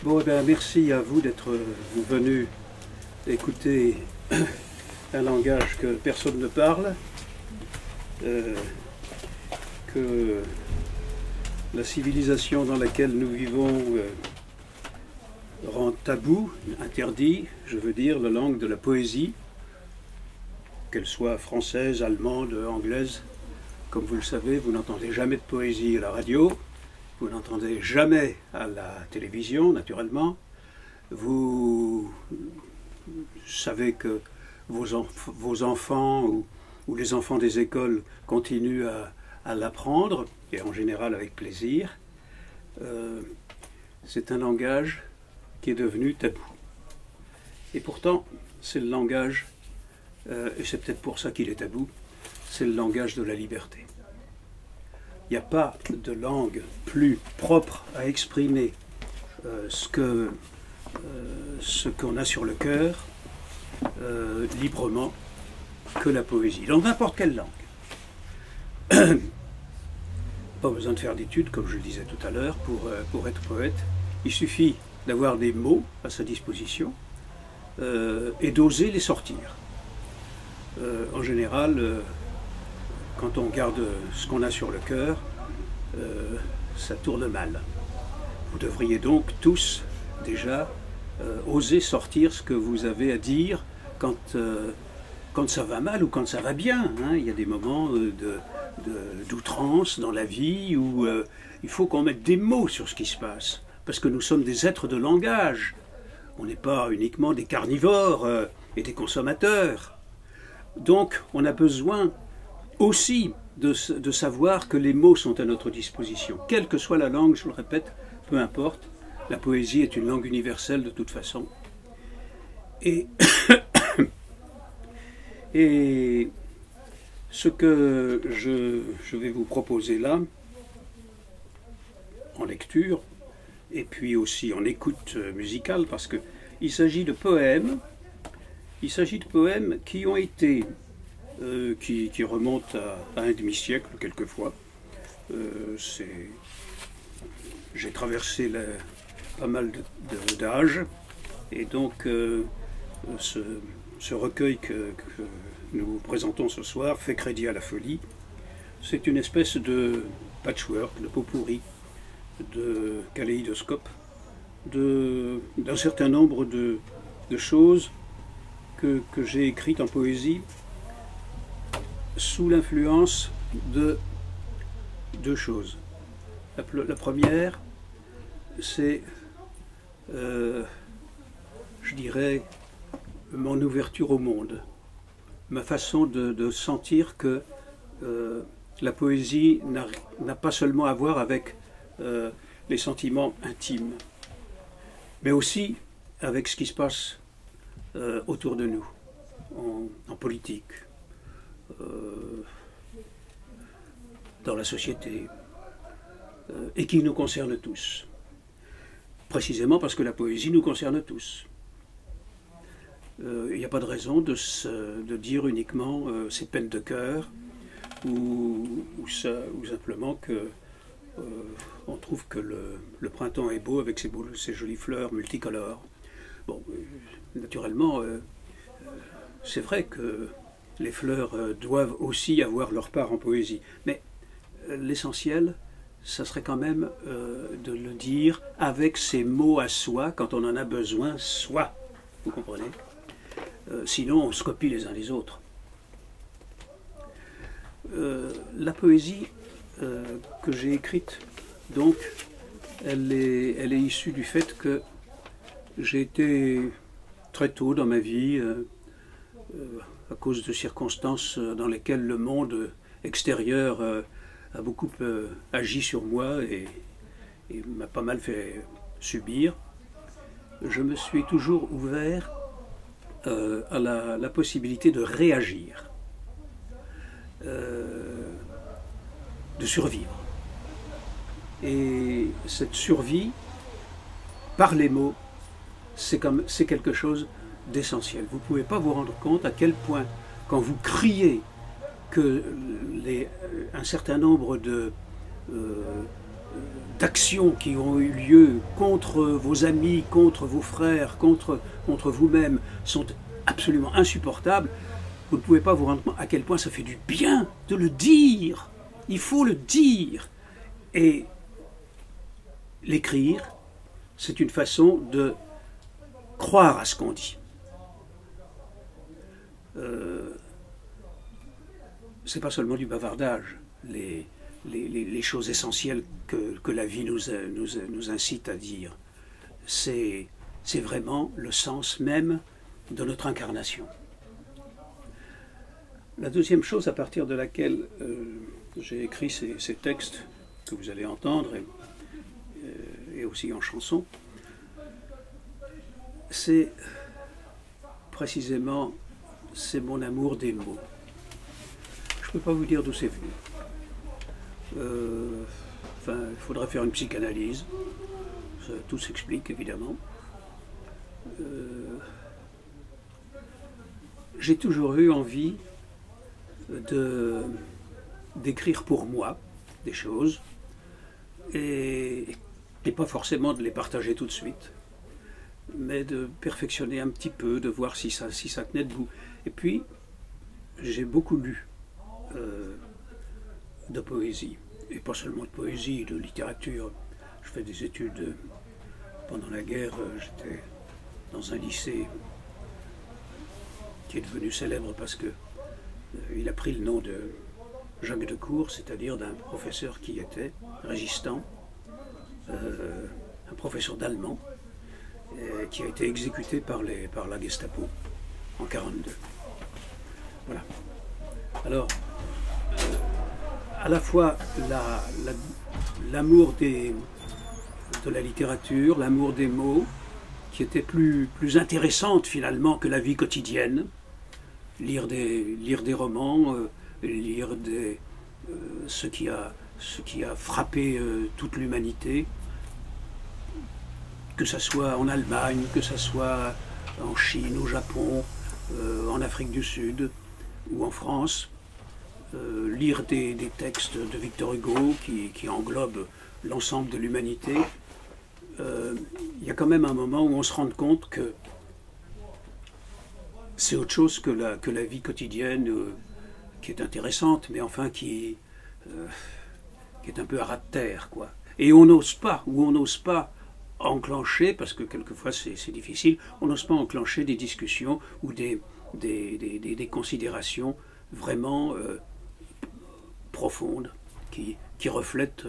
Bon, eh bien, merci à vous d'être venu écouter un langage que personne ne parle, que la civilisation dans laquelle nous vivons rend tabou, interdit, je veux dire, la langue de la poésie, qu'elle soit française, allemande, anglaise. Comme vous le savez, vous n'entendez jamais de poésie à la radio, vous n'entendez jamais à la télévision, naturellement. Vous savez que vos enfants ou les enfants des écoles continuent à l'apprendre, et en général avec plaisir. C'est un langage qui est devenu tabou. Et pourtant, c'est le langage, et c'est peut-être pour ça qu'il est tabou, c'est le langage de la liberté. Il n'y a pas de langue plus propre à exprimer ce qu'on a sur le cœur librement que la poésie, dans n'importe quelle langue. Pas besoin de faire d'études, comme je le disais tout à l'heure, pour être poète. Il suffit d'avoir des mots à sa disposition et d'oser les sortir. En général, quand on garde ce qu'on a sur le cœur, ça tourne mal. Vous devriez donc tous déjà oser sortir ce que vous avez à dire quand ça va mal ou quand ça va bien. Hein. Il y a des moments d'outrance dans la vie où il faut qu'on mette des mots sur ce qui se passe, parce que nous sommes des êtres de langage. On n'est pas uniquement des carnivores et des consommateurs. Donc on a besoin aussi de savoir que les mots sont à notre disposition. Quelle que soit la langue, je le répète, peu importe, la poésie est une langue universelle de toute façon. Et ce que je vais vous proposer là, en lecture, et puis aussi en écoute musicale, parce qu'il s'agit de poèmes, qui ont été, qui remontent à un demi-siècle quelquefois. J'ai traversé pas mal d'âges, et donc ce recueil que nous vous présentons ce soir fait crédit à la folie. C'est une espèce de patchwork, de pot-pourri, de kaléidoscope, d'un certain nombre de choses que j'ai écrites en poésie sous l'influence de deux choses. La première, c'est, je dirais, mon ouverture au monde, ma façon de sentir que la poésie n'a pas seulement à voir avec les sentiments intimes, mais aussi avec ce qui se passe autour de nous, en politique, dans la société, et qui nous concerne tous. Précisément parce que la poésie nous concerne tous. Il n'y a pas de raison de dire uniquement ses peines de cœur, ou simplement que on trouve que le printemps est beau avec ses jolies fleurs multicolores. Bon, naturellement, c'est vrai que les fleurs doivent aussi avoir leur part en poésie, mais l'essentiel, ça serait quand même de le dire avec ses mots à soi, quand on en a besoin, soi. Vous comprenez ? Sinon, on se copie les uns les autres. La poésie que j'ai écrite, donc, elle est issue du fait que j'ai été très tôt dans ma vie, à cause de circonstances dans lesquelles le monde extérieur a beaucoup agi sur moi et m'a pas mal fait subir. Je me suis toujours ouvert à la possibilité de réagir, de survivre. Et cette survie, par les mots, c'est quelque chose d'essentiel. Vous ne pouvez pas vous rendre compte à quel point, quand vous criez que un certain nombre d'actions qui ont eu lieu contre vos amis, contre vos frères, contre vous-même, sont absolument insupportables, vous ne pouvez pas vous rendre compte à quel point ça fait du bien de le dire. Il faut le dire. Et l'écrire, c'est une façon de croire à ce qu'on dit. C'est pas seulement du bavardage. Les choses essentielles que la vie nous incite à dire, c'est vraiment le sens même de notre incarnation. La deuxième chose à partir de laquelle j'ai écrit ces textes que vous allez entendre, et aussi en chanson, c'est précisément mon amour des mots. Je ne peux pas vous dire d'où c'est venu. Enfin, il faudrait faire une psychanalyse. Tout s'explique, évidemment. J'ai toujours eu envie d'écrire pour moi des choses et pas forcément de les partager tout de suite, mais de perfectionner un petit peu, de voir si ça tenait debout. Et puis, j'ai beaucoup lu de poésie, et pas seulement de poésie, de littérature. Je fais des études. Pendant la guerre, j'étais dans un lycée qui est devenu célèbre parce que il a pris le nom de Jacques Decour, c'est-à-dire d'un professeur qui était résistant, un professeur d'allemand, qui a été exécuté par la Gestapo en 1942. Voilà. Alors, à la fois l'amour de la littérature, l'amour des mots, qui était plus intéressante finalement que la vie quotidienne. Lire des romans, lire ce qui a frappé toute l'humanité, que ce soit en Allemagne, que ce soit en Chine, au Japon, en Afrique du Sud ou en France. Lire des textes de Victor Hugo qui englobent l'ensemble de l'humanité. Il y a quand même un moment où on se rend compte que c'est autre chose que la vie quotidienne qui est intéressante, mais enfin qui est un peu à ras de terre, quoi. Et on n'ose pas enclencher, parce que quelquefois c'est difficile, on n'ose pas enclencher des discussions ou des considérations vraiment profondes qui reflètent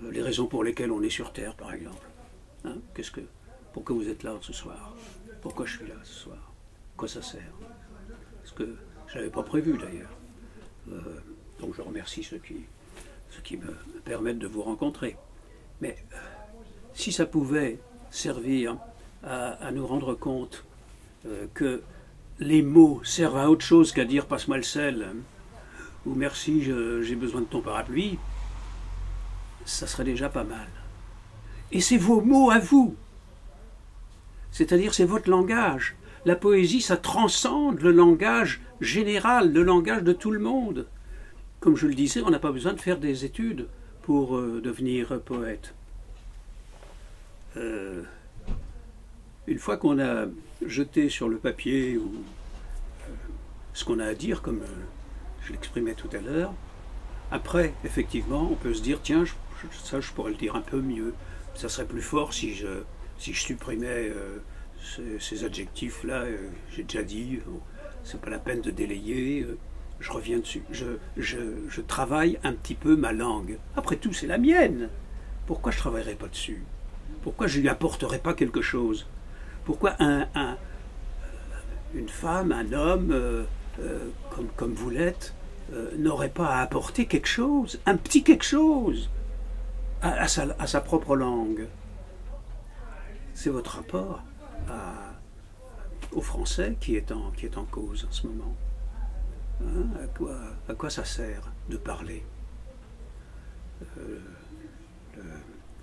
les raisons pour lesquelles on est sur Terre, par exemple. Hein, pourquoi vous êtes là ce soir? Pourquoi je suis là ce soir? Quoi ça sert? Parce que je n'avais pas prévu d'ailleurs. Donc je remercie ceux qui me permettent de vous rencontrer. Mais si ça pouvait servir à nous rendre compte que les mots servent à autre chose qu'à dire passe-moi le sel, ou merci, j'ai besoin de ton parapluie, ça serait déjà pas mal. Et c'est vos mots à vous. C'est-à-dire c'est votre langage. La poésie, ça transcende le langage général, le langage de tout le monde. Comme je le disais, on n'a pas besoin de faire des études pour devenir poète. Une fois qu'on a jeté sur le papier ce qu'on a à dire, comme je l'exprimais tout à l'heure, après, effectivement, on peut se dire, tiens, ça je pourrais le dire un peu mieux. Ça serait plus fort si je supprimais ces adjectifs-là, j'ai déjà dit, c'est pas la peine de délayer, je reviens dessus. Je travaille un petit peu ma langue. Après tout, c'est la mienne. Pourquoi je ne travaillerais pas dessus? Pourquoi je ne lui apporterais pas quelque chose? Pourquoi une femme, un homme, comme vous l'êtes, n'aurait pas à apporter quelque chose, un petit quelque chose, à sa propre langue? C'est votre rapport au français qui est en cause en ce moment. Hein, à quoi ça sert de parler?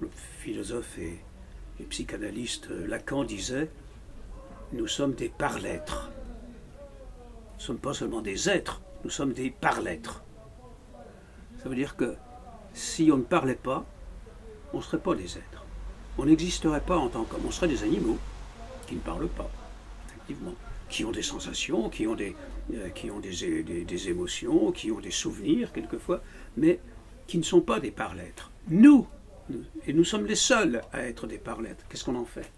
Le philosophe et psychanalyste Lacan disait « Nous sommes des par-lettres. Nous ne sommes pas seulement des êtres, nous sommes des par-lettres. » Ça veut dire que si on ne parlait pas, on ne serait pas des êtres. On n'existerait pas en tant qu'homme. On serait des animaux qui ne parlent pas, effectivement, qui ont des sensations, qui ont des émotions, qui ont des souvenirs quelquefois, mais qui ne sont pas des par-l'être. Nous, et nous sommes les seuls à être des par-l'être. Qu'est-ce qu'on en fait?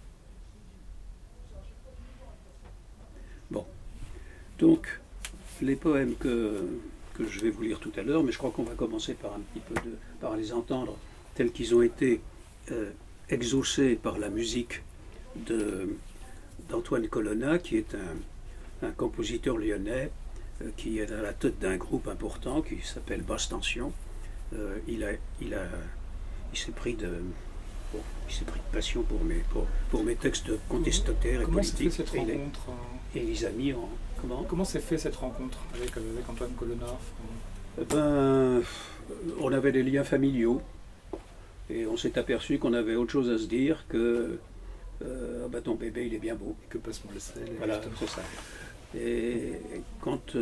Bon, donc, les poèmes que je vais vous lire tout à l'heure, mais je crois qu'on va commencer par un petit peu par les entendre tels qu'ils ont été exaucés par la musique d'Antoine Colonna, qui est un compositeur lyonnais qui est à la tête d'un groupe important qui s'appelle Basse Tension. Il s'est pris de passion pour mes textes contestataires et politiques. Comment s'est fait cette rencontre et les a mis en... Comment s'est fait cette rencontre avec Antoine Colonna? On avait des liens familiaux et on s'est aperçu qu'on avait autre chose à se dire que ton bébé il est bien beau. Que passe-moi le sel. Voilà, c'est ça. Et quand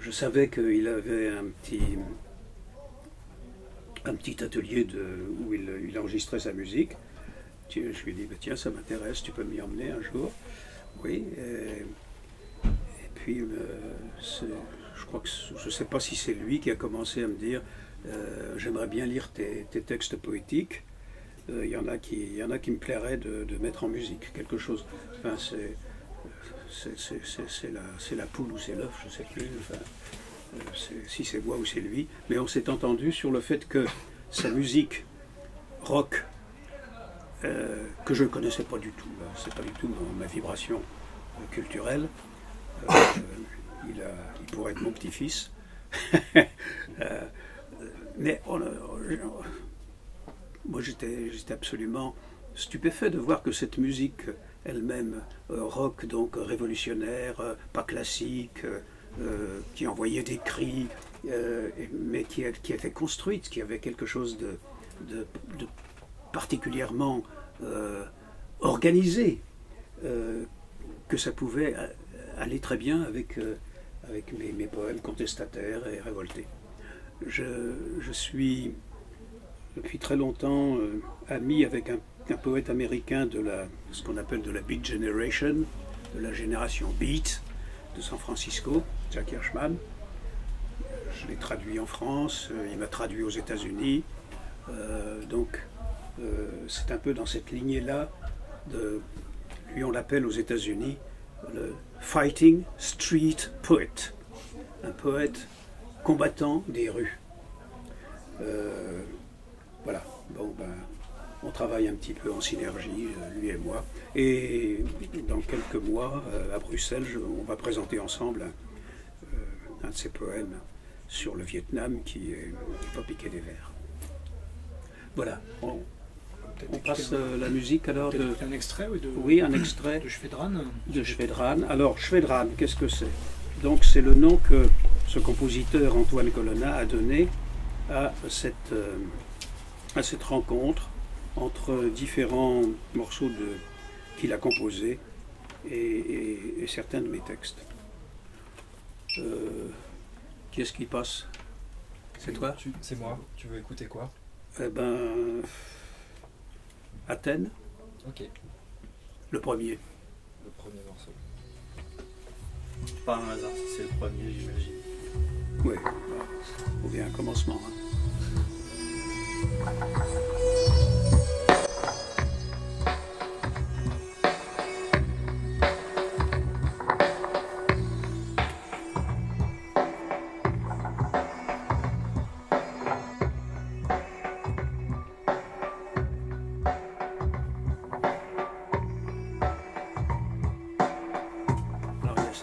je savais qu'il avait un petit atelier où il enregistrait sa musique, je lui ai dit tiens, ça m'intéresse, tu peux m'y emmener un jour. Oui. Et puis je crois que je ne sais pas si c'est lui qui a commencé à me dire j'aimerais bien lire tes textes poétiques. Il y en a qui me plairait de mettre en musique quelque chose. Enfin, c'est la poule ou c'est l'œuf, je ne sais plus. Enfin, si c'est moi ou c'est lui. Mais on s'est entendu sur le fait que sa musique rock, que je ne connaissais pas du tout, c'est pas du tout ma vibration culturelle. Il pourrait être mon petit-fils. Mais moi j'étais absolument stupéfait de voir que cette musique elle-même, rock, donc révolutionnaire, pas classique, qui envoyait des cris, mais qui était construite, qui avait quelque chose de particulièrement organisé, que ça pouvait aller très bien avec mes poèmes contestataires et révoltés. Je suis depuis très longtemps ami avec un poète américain de ce qu'on appelle de la Beat Generation, de la génération Beat de San Francisco, Jack Hirschman. Je l'ai traduit en France, il m'a traduit aux États-Unis, donc c'est un peu dans cette lignée-là. Lui on l'appelle aux États-Unis le Fighting Street Poet, un poète combattant des rues. Voilà, on travaille un petit peu en synergie, lui et moi. Et dans quelques mois, à Bruxelles, on va présenter ensemble un de ses poèmes sur le Vietnam qui est pas piqué des vers. Voilà, on passe la musique alors de... Un extrait Oui, un extrait de Shvedran. De Shvedran. Alors, Shvedran, qu'est-ce que c'est? Donc, c'est le nom que ce compositeur Antoine Colonna a donné à cette rencontre entre différents morceaux qu'il a composés et certains de mes textes. Qui est-ce qui passe? C'est toi? C'est moi. Tu veux écouter quoi? Eh ben, Athènes. Ok. Le premier. Le premier morceau. Pas un hasard si c'est le premier, j'imagine. Oui, ou bien un commencement. Hein.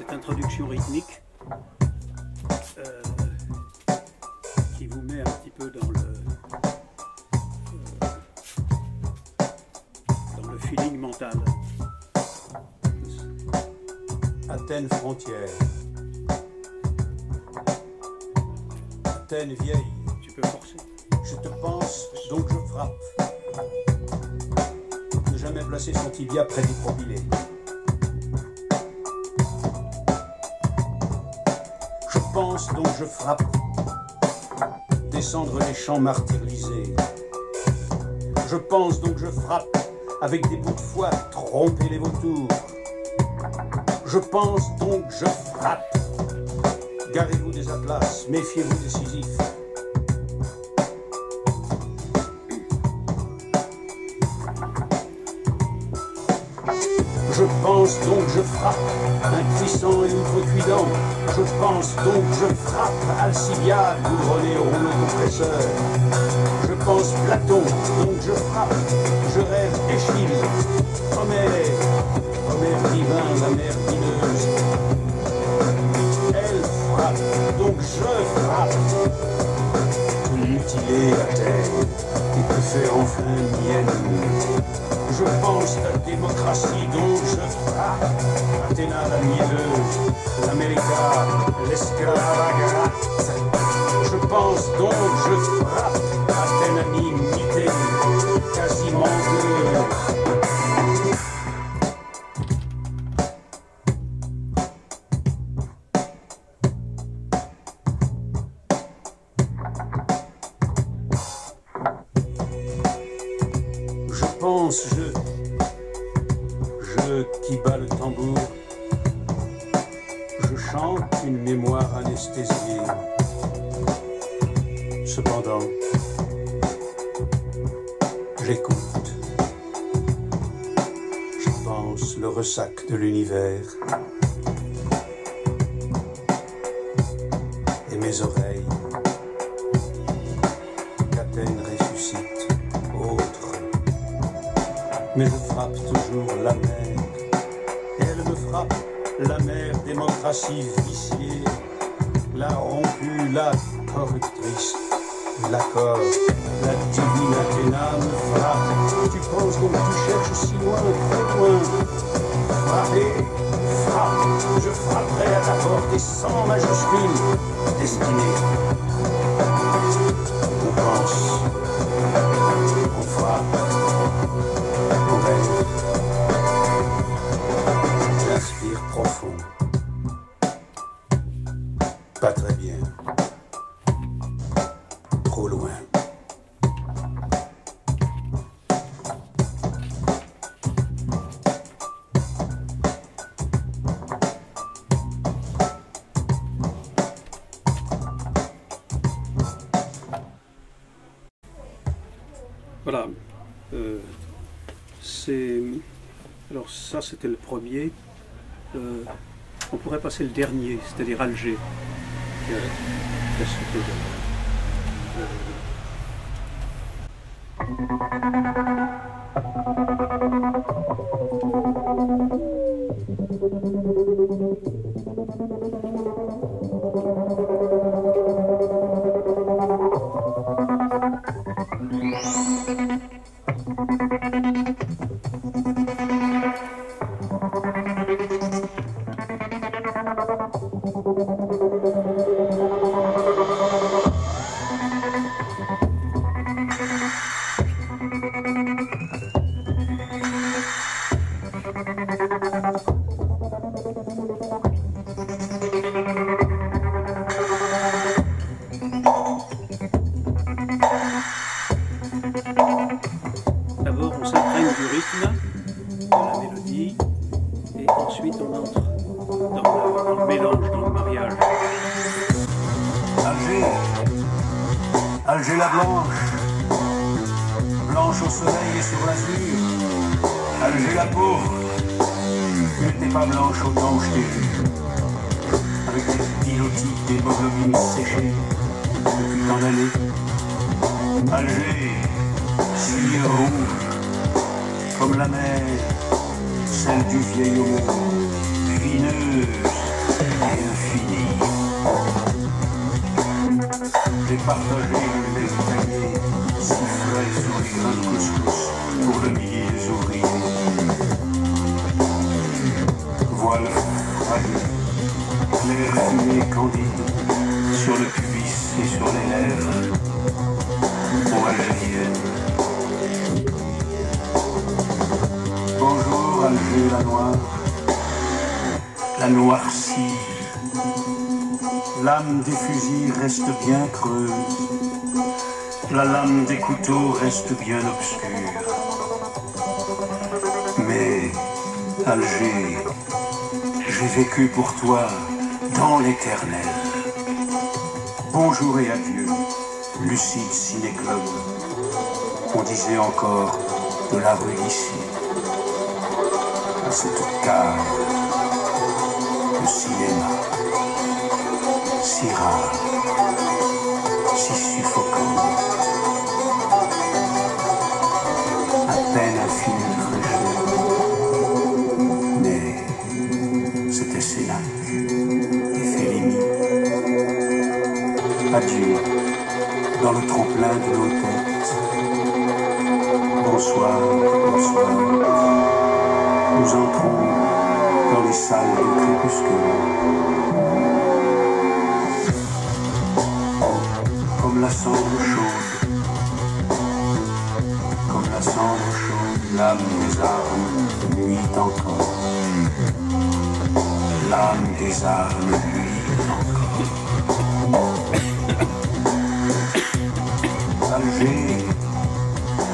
Introduction rythmique qui vous met un petit peu dans le feeling mental. Athènes frontière. Athènes vieille. Tu peux forcer. Je te pense, donc je frappe. Ne jamais placer son tibia près du propylée. Je pense donc je frappe, descendre les champs martyrisés, Je pense donc je frappe, avec des bouts de foie, tromper les vautours. Je pense donc je frappe. Garez-vous des Atlas, méfiez-vous des Sisyphes. Je pense donc je frappe, impuissant et outrecuidant. Je pense donc je frappe, Alcibiade, goudronné au rouleau compresseur. Je pense Platon, donc je frappe. Je rêve Échille, Homère divin, la mer mineuse. Elle frappe, donc je frappe. Pour mutiler Athènes et te faire enfin mienne. Je pense la démocratie dont je frappe. Athéna la mielleuse, l'América, l'esclavagate. Je pense donc je frappe. Athénanie Mythène, quasiment deux. Je qui bat le tambour, je chante une mémoire anesthésiée. Cependant, j'écoute, je pense le ressac de l'univers et mes oreilles qu'Athènes ressuscite, autre. Mais je frappe toujours la mer. Elle me frappe, la mère démocratie viciée, la rompue, la corruptrice, l'accord, la divine Athéna me frappe. Tu penses donc tu cherches si loin, très loin. Frapper, frappe, je frapperai à ta porte et sans majuscule, destinée. On pense, on frappe, on rêve. J'inspire profond. Pas très bien. Trop loin. Voilà. Alors ça, c'était le premier. On pourrait passer le dernier, c'est-à-dire Alger. Qui a sauté D'abord, on s'imprègne du rythme, de la mélodie, et ensuite on entre dans le mélange, dans le mariage. Alger, Alger la blanche, blanche au soleil et sur l'azur. Alger la pauvre, tu n'étais pas blanche autant que je t'ai vu. Avec tes pilotis d'hémoglobine séchée depuis tant d'années. Alger, cire rouge, comme la mer, celle du vieil homme, fineuse et infinie. J'ai partagé le lait taillé, si frais sur les grains de couscous, pour le millier des ouvriers. Voile fragile, clair fumé candide, sur le pubis et sur les lèvres. Ô Algérienne. Bonjour Alger la noire, la noircie. L'âme des fusils reste bien creuse. La lame des couteaux reste bien obscure. Mais, Alger, j'ai vécu pour toi dans l'éternel. Bonjour et adieu, lucide ciné-club. On disait encore de la rue d'ici. À cette cave de cinéma, si rare, si suffocant, à peine un fil de fraîcheur. Mais c'était Sénac et Fellini. Adieu, dans le trop-plein de nos têtes. Bonsoir, bonsoir. Nous entrons dans les salles du crépuscule. Comme la cendre chaude, comme la cendre chaude, l'âme des armes luit encore. L'âme des armes luit encore. Alger,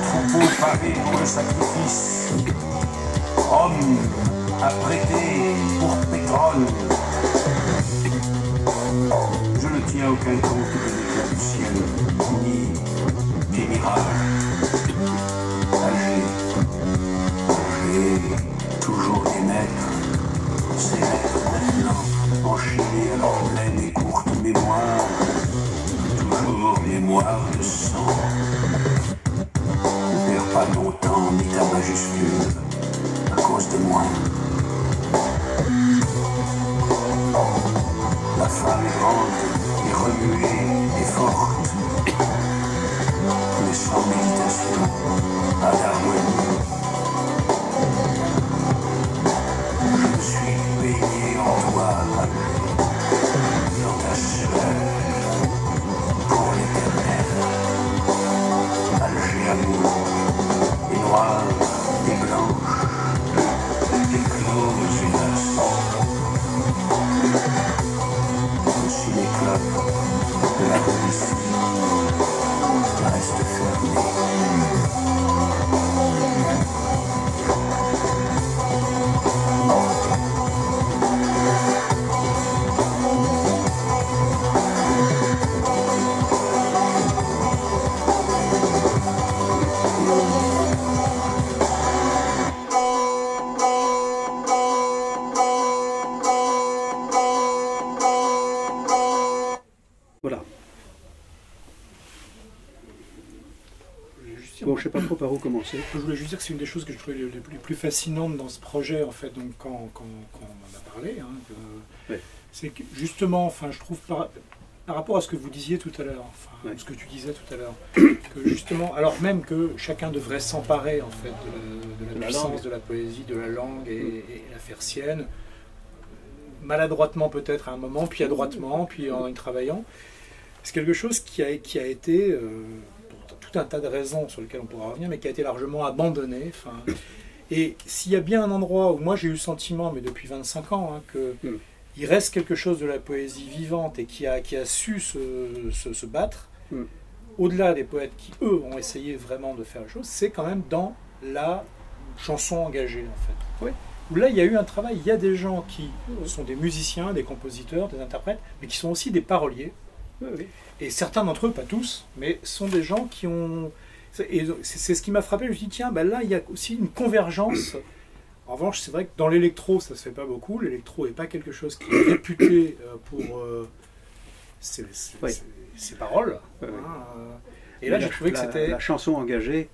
troupeau pavé pour le sacrifice. Rome à prêter pour pétrole. Je ne tiens aucun compte de l'état du ciel, ni des mirages. Alger, toujours des maîtres, ces maîtres maintenant, enchaînés à leur pleine et courte mémoire, toujours mémoire de sang. Ne perds pas ton temps ni ta majuscule à cause de moi. La femme est grande et remuée et forte, mais sans méditation, pas d'harmonie. Je me suis baigné en toi, dans ta sueur, pour l'éternel. Alger amour, et noir, et blanche, et close et lasse. Le ciné-club de la police reste fermé. Voilà. Bon, je sais pas trop par où commencer. Je voulais juste dire que c'est une des choses que je trouvais les plus fascinantes dans ce projet, en fait, donc quand on en a parlé, hein, Ouais. c'est que justement, enfin, je trouve par rapport à ce que vous disiez tout à l'heure, enfin, Ouais. ce que tu disais tout à l'heure, que justement, alors même que chacun devrait s'emparer en fait de la De la puissance langue. de la poésie, de la langue et la faire sienne, maladroitement peut-être à un moment, puis adroitement, puis en y travaillant. C'est quelque chose qui a été, pour tout un tas de raisons sur lesquelles on pourra revenir, mais qui a été largement abandonné. Enfin, et s'il y a bien un endroit où moi j'ai eu le sentiment, mais depuis 25 ans, hein, qu'il reste quelque chose de la poésie vivante et qui a su se battre, au-delà des poètes qui, eux, ont essayé vraiment de faire les choses, c'est quand même dans la chanson engagée, en fait. Oui. Où là, il y a eu un travail, il y a des gens qui sont des musiciens, des compositeurs, des interprètes, mais qui sont aussi des paroliers. Oui. Et certains d'entre eux, pas tous, mais sont des gens qui ont... Et c'est ce qui m'a frappé, je me suis dit, tiens, ben là, il y a aussi une convergence. En revanche, c'est vrai que dans l'électro, ça se fait pas beaucoup. L'électro n'est pas quelque chose qui est réputé pour ses paroles. Oui. Hein, et là, j'ai trouvé que c'était... La chanson engagée,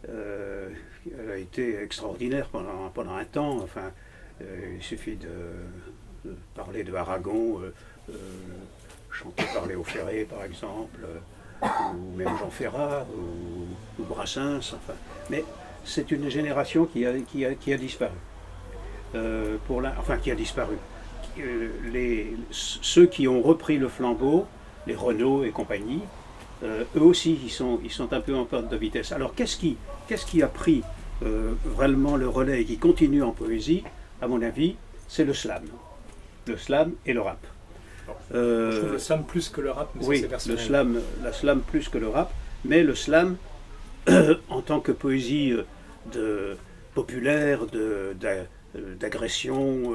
elle a été extraordinaire pendant un temps. Enfin, il suffit de parler de Aragon, chanter par Léo Ferré, par exemple, ou même Jean Ferrat, ou Brassens. Enfin, mais c'est une génération qui a disparu. Qui a disparu. Ceux qui ont repris le flambeau, les Renaud et compagnie, eux aussi, ils sont un peu en perte de vitesse. Alors, qu'est-ce qui a pris vraiment le relais et qui continue en poésie, à mon avis, c'est le slam. Le slam et le rap. Je trouve le slam plus que le rap, mais oui, ça c'est personnel. la slam plus que le rap, mais le slam, en tant que poésie populaire, d'agression,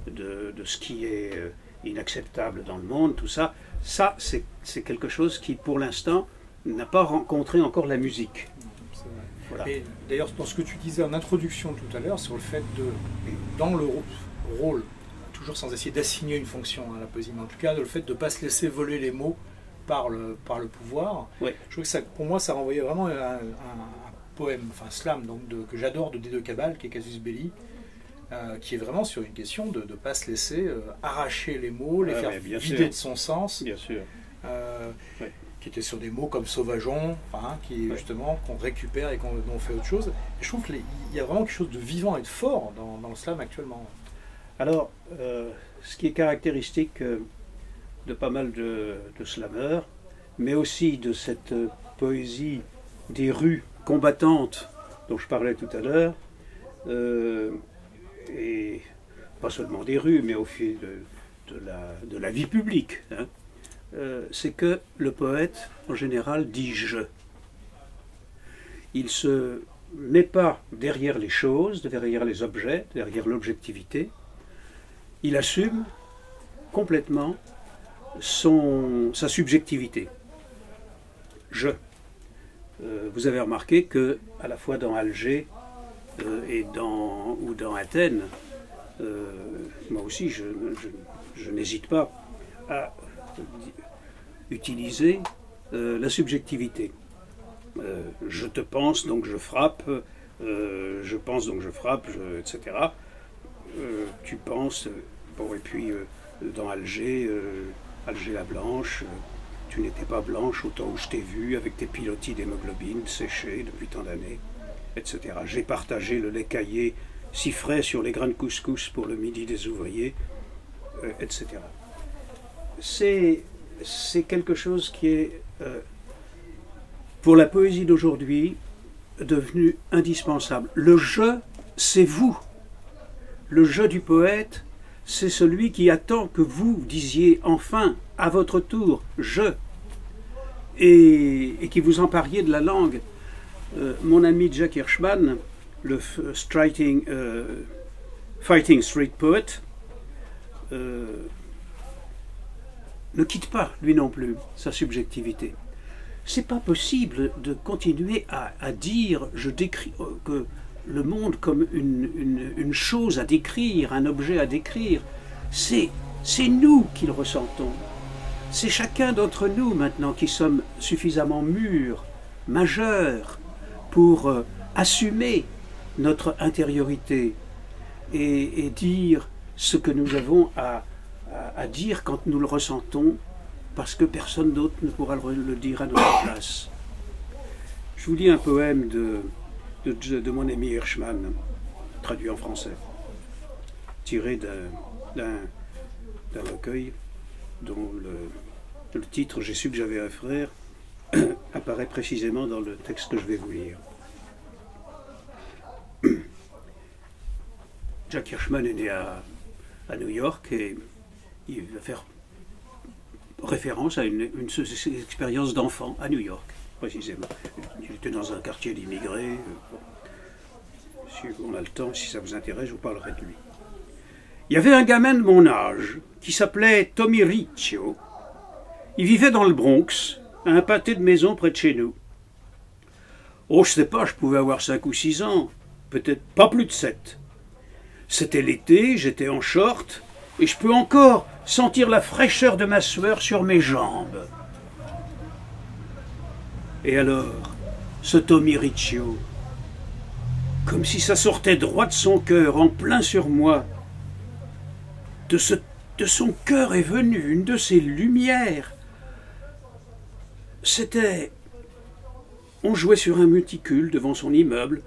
de ce qui est inacceptable dans le monde, tout ça, c'est quelque chose qui, pour l'instant, n'a pas rencontré encore la musique. C'est vrai. Voilà. Et d'ailleurs, dans ce que tu disais en introduction tout à l'heure, sur le fait de, dans le rôle, toujours sans essayer d'assigner une fonction à la poésie, mais en tout cas, le fait de ne pas se laisser voler les mots par le pouvoir, Oui. je trouve que ça, pour moi, ça renvoyait vraiment à un poème, enfin slam, donc que j'adore, de D2 Cabal, qui est Casus Belli, qui est vraiment sur une question de ne pas se laisser arracher les mots, les faire bien vider sûr. de son sens. Bien sûr. Ouais. Qui était sur des mots comme sauvageon, qui justement qu'on récupère et dont on fait autre chose. Et je trouve qu'il y a vraiment quelque chose de vivant et de fort dans le slam actuellement. Alors, ce qui est caractéristique de pas mal de slameurs, mais aussi de cette poésie des rues combattantes dont je parlais tout à l'heure, et pas seulement des rues, mais au fil de la vie publique, hein, c'est que le poète, en général, dit « je ». Il se met pas derrière les choses, derrière les objets, derrière l'objectivité. Il assume complètement sa subjectivité. Je. Vous avez remarqué que, à la fois dans Alger ou dans Athènes, moi aussi, je n'hésite pas à utiliser la subjectivité. Je te pense, donc je frappe, je pense, donc je frappe, etc. Tu penses, bon, et puis dans Alger, Alger la Blanche, tu n'étais pas blanche au temps où je t'ai vu, avec tes pilotis d'hémoglobine séchés depuis tant d'années, etc. J'ai partagé le lait caillé si frais sur les grains de couscous pour le midi des ouvriers, etc. C'est quelque chose qui est, pour la poésie d'aujourd'hui, devenu indispensable. Le je, c'est vous. Le je du poète, c'est celui qui attend que vous disiez enfin, à votre tour, je, et qui vous empariez de la langue. Mon ami Jack Hirschman, le Fighting Street Poet, ne quitte pas, lui non plus, sa subjectivité. C'est pas possible de continuer à dire, je décris que le monde comme une chose à décrire, un objet à décrire. C'est nous qui le ressentons. C'est chacun d'entre nous maintenant qui sommes suffisamment mûrs, majeurs, pour assumer notre intériorité et dire ce que nous avons à dire quand nous le ressentons, parce que personne d'autre ne pourra le dire à notre place. Je vous lis un poème de mon ami Hirschman, traduit en français, tiré d'un recueil dont le titre, j'ai su que j'avais un frère, apparaît précisément dans le texte que je vais vous lire. Jack Hirschman est né à New York et il va faire référence à une expérience d'enfant à New York, précisément. Il était dans un quartier d'immigrés. Si on a le temps, si ça vous intéresse, je vous parlerai de lui. Il y avait un gamin de mon âge qui s'appelait Tommy Riccio. Il vivait dans le Bronx, à un pâté de maison près de chez nous. Oh, je sais pas, je pouvais avoir 5 ou 6 ans, peut-être pas plus de 7. C'était l'été, j'étais en short, et je peux encore sentir la fraîcheur de ma sueur sur mes jambes. Et alors, ce Tommy Riccio, comme si ça sortait droit de son cœur, en plein sur moi, de son cœur est venue une de ces lumières. C'était... On jouait sur un monticule devant son immeuble,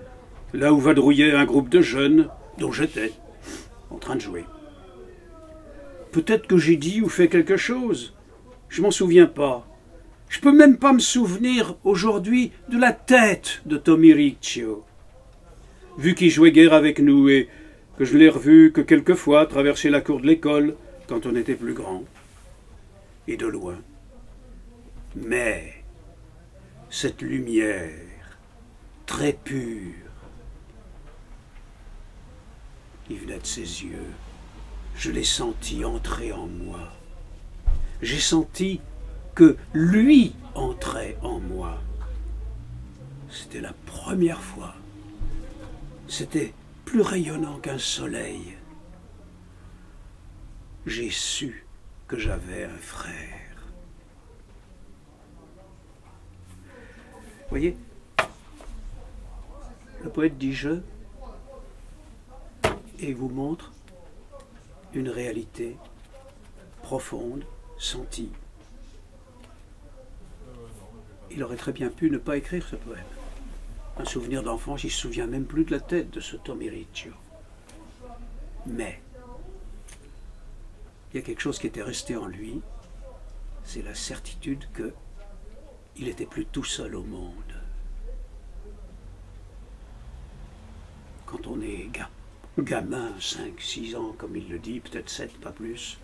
là où vadrouillait un groupe de jeunes, dont j'étais, en train de jouer. Peut-être que j'ai dit ou fait quelque chose. Je m'en souviens pas. Je peux même pas me souvenir aujourd'hui de la tête de Tommy Riccio. Vu qu'il jouait guère avec nous et que je l'ai revu que quelques fois traverser la cour de l'école quand on était plus grand. et de loin. Mais cette lumière très pure qui venait de ses yeux, je l'ai senti entrer en moi. J'ai senti que lui entrait en moi. C'était la première fois. C'était plus rayonnant qu'un soleil. J'ai su que j'avais un frère. Vous voyez, le poète dit « je » et vous montre une réalité profonde, sentie. Il aurait très bien pu ne pas écrire ce poème. Un souvenir d'enfance, il ne se souvient même plus de la tête de ce Tommy Riccio. Mais il y a quelque chose qui était resté en lui, c'est la certitude qu'il n'était plus tout seul au monde. Quand on est gamin, 5, 6 ans, comme il le dit, peut-être 7, pas plus,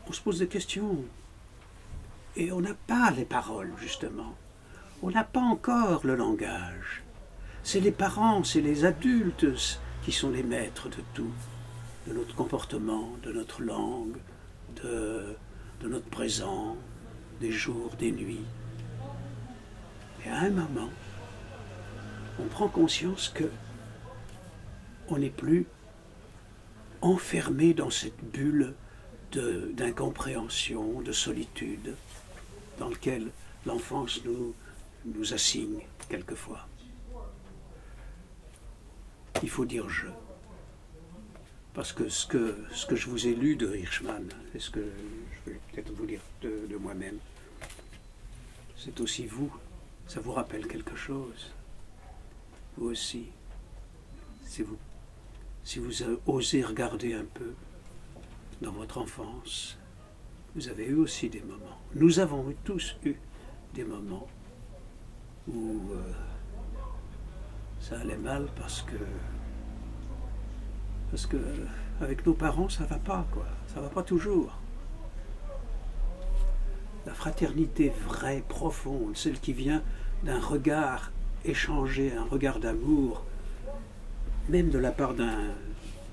on se pose des questions. Et on n'a pas les paroles, justement. On n'a pas encore le langage. C'est les parents, c'est les adultes qui sont les maîtres de tout. De notre comportement, de notre langue, de notre présent, des jours, des nuits. Et à un moment, on prend conscience que on n'est plus enfermé dans cette bulle d'incompréhension, de solitude, dans laquelle l'enfance nous assigne quelquefois. Il faut dire « je ». Parce que ce que je vous ai lu de Hirschman, et ce que je vais peut-être vous lire de moi-même, c'est aussi vous. Ça vous rappelle quelque chose. Vous aussi. Si vous osez regarder un peu dans votre enfance, vous avez eu aussi des moments. Nous avons tous eu des moments où ça allait mal parce que avec nos parents ça va pas, quoi. Ça va pas toujours. La fraternité vraie, profonde, celle qui vient d'un regard échangé, un regard d'amour, même de la part d'un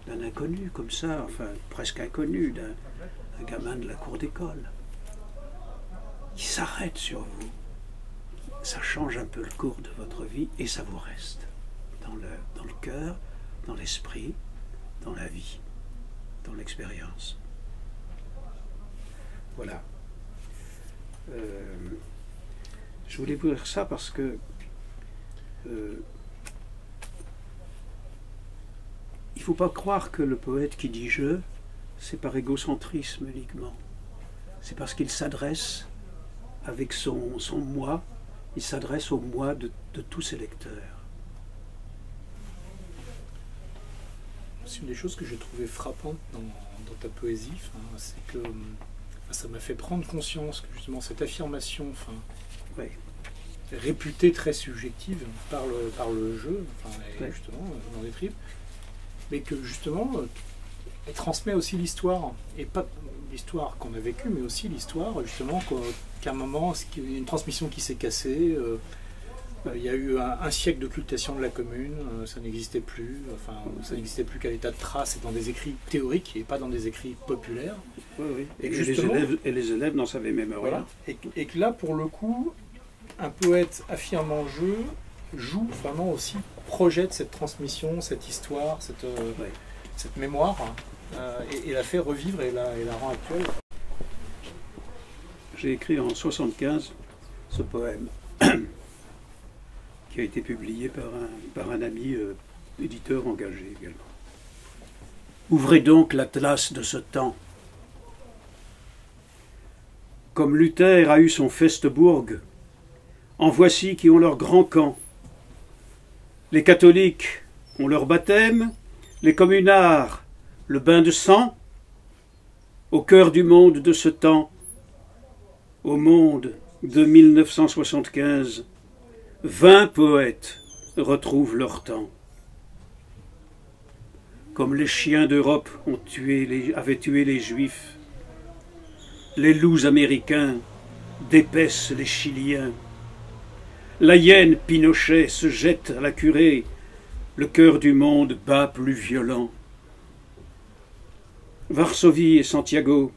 inconnu comme ça, enfin presque inconnu, d'un gamin de la cour d'école, qui s'arrête sur vous. Ça change un peu le cours de votre vie et ça vous reste dans le cœur, dans l'esprit, dans la vie, dans l'expérience. Voilà. Je voulais vous dire ça parce que il ne faut pas croire que le poète qui dit « je », c'est par égocentrisme uniquement. C'est parce qu'il s'adresse avec son moi, il s'adresse au moi de tous ses lecteurs. C'est une des choses que j'ai trouvé frappante dans ta poésie, c'est que ça m'a fait prendre conscience que justement cette affirmation, oui, réputée très subjective par le jeu, oui, justement dans les tripes, mais que justement elle transmet aussi l'histoire, et pas l'histoire qu'on a vécue, mais aussi l'histoire justement qu'à un moment, il y a une transmission qui s'est cassée. Il y a eu un siècle d'occultation de la commune, ça n'existait plus, ça n'existait plus qu'à l'état de trace et dans des écrits théoriques et pas dans des écrits populaires. Oui, oui. Et justement, les élèves n'en savaient même rien. Voilà. Et que là, pour le coup, un poète affirmant jeu joue vraiment aussi, projette cette transmission, cette histoire, cette mémoire, et la fait revivre et la rend actuelle. J'ai écrit en 1975 ce poème qui a été publié par un ami éditeur engagé également. Ouvrez donc l'atlas de ce temps. Comme Luther a eu son Festebourg, en voici qui ont leur grand camp. Les catholiques ont leur baptême, les communards le bain de sang. Au cœur du monde de ce temps, au monde de 1975, 20 poètes retrouvent leur temps. Comme les chiens d'Europe avaient tué les Juifs, les loups américains dépècent les Chiliens. La hyène Pinochet se jette à la curée, le cœur du monde bat plus violent. Varsovie et Santiago,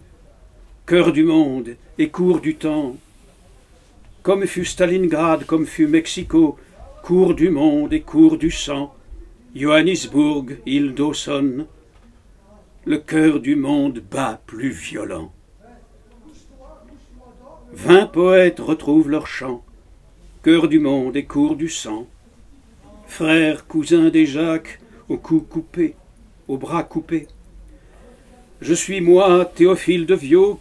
cœur du monde et cours du temps, comme fut Stalingrad, comme fut Mexico, cours du monde et cours du sang, Johannesburg, île Dawson, le cœur du monde bat plus violent. 20 poètes retrouvent leur chant, cœur du monde et cours du sang, frères, cousins des Jacques, au cou coupé, aux bras coupés. Je suis moi, Théophile de Viau,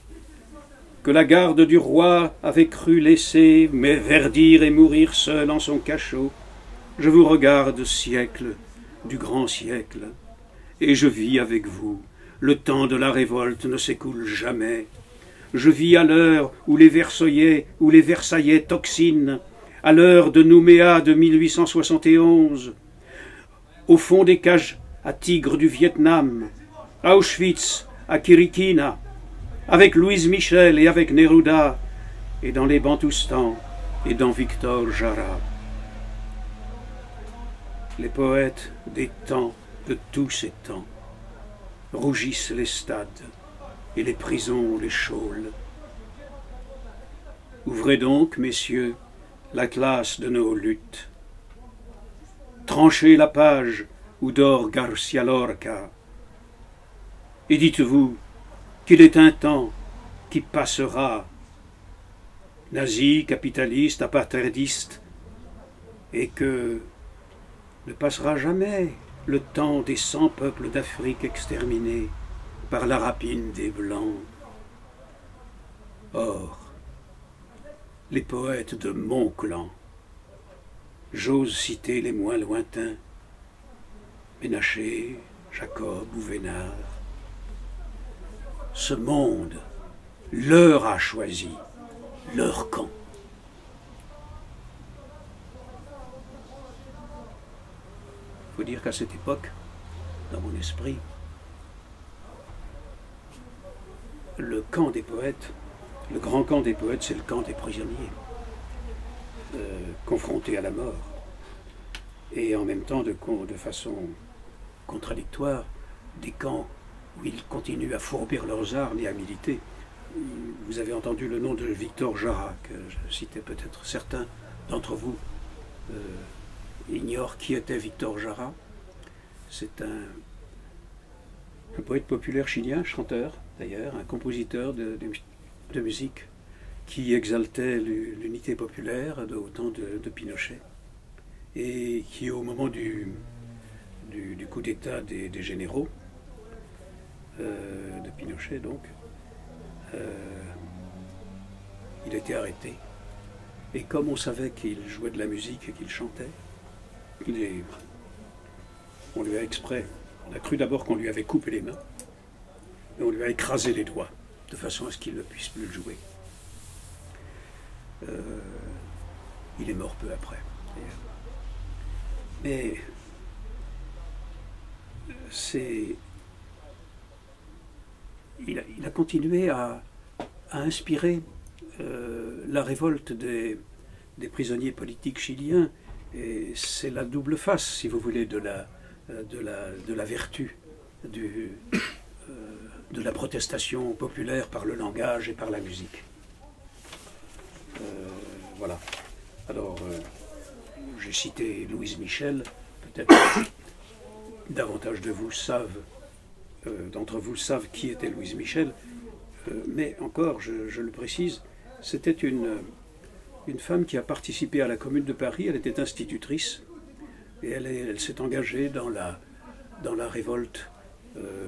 que la garde du roi avait cru laisser, mais verdir et mourir seul en son cachot. Je vous regarde, siècle, du grand siècle, et je vis avec vous. Le temps de la révolte ne s'écoule jamais. Je vis à l'heure où les Versaillais toxinent, à l'heure de Nouméa de 1871, au fond des cages à tigres du Vietnam, à Auschwitz, à Kirikina, avec Louise Michel et avec Neruda, et dans les Bantoustans et dans Victor Jara. Les poètes des temps, de tous ces temps, rougissent les stades et les prisons les geôles. Ouvrez donc, messieurs, l'atlas de nos luttes. Tranchez la page où dort Garcia Lorca, et dites-vous qu'il est un temps qui passera, nazi, capitaliste, apartheidiste, et que ne passera jamais le temps des 100 peuples d'Afrique exterminés par la rapine des Blancs. Or, les poètes de mon clan, j'ose citer les moins lointains, Ménaché, Jacob ou Vénard, ce monde leur a choisi leur camp. Il faut dire qu'à cette époque, dans mon esprit, le camp des poètes, le grand camp des poètes, c'est le camp des prisonniers, confrontés à la mort. Et en même temps, de façon contradictoire, des camps où ils continuent à fourbir leurs armes et à militer. Vous avez entendu le nom de Victor Jara, que je citais peut-être. Certains d'entre vous ignorent qui était Victor Jara. C'est un poète populaire chilien, chanteur d'ailleurs, un compositeur de musique qui exaltait l'unité populaire au temps de Pinochet et qui, au moment du coup d'État des généraux de Pinochet, donc, il a été arrêté. Et comme on savait qu'il jouait de la musique et qu'il chantait, on lui a exprès, on a cru d'abord qu'on lui avait coupé les mains, et on lui a écrasé les doigts, de façon à ce qu'il ne puisse plus le jouer. Il est mort peu après. Mais il a continué à inspirer la révolte des prisonniers politiques chiliens, et c'est la double face, si vous voulez, de la vertu de la protestation populaire par le langage et par la musique. Voilà. Alors, j'ai cité Louise Michel, peut-être davantage d'entre vous savent qui était Louise Michel, mais encore, je le précise, c'était une femme qui a participé à la Commune de Paris. Elle était institutrice et elle s'est engagée dans la révolte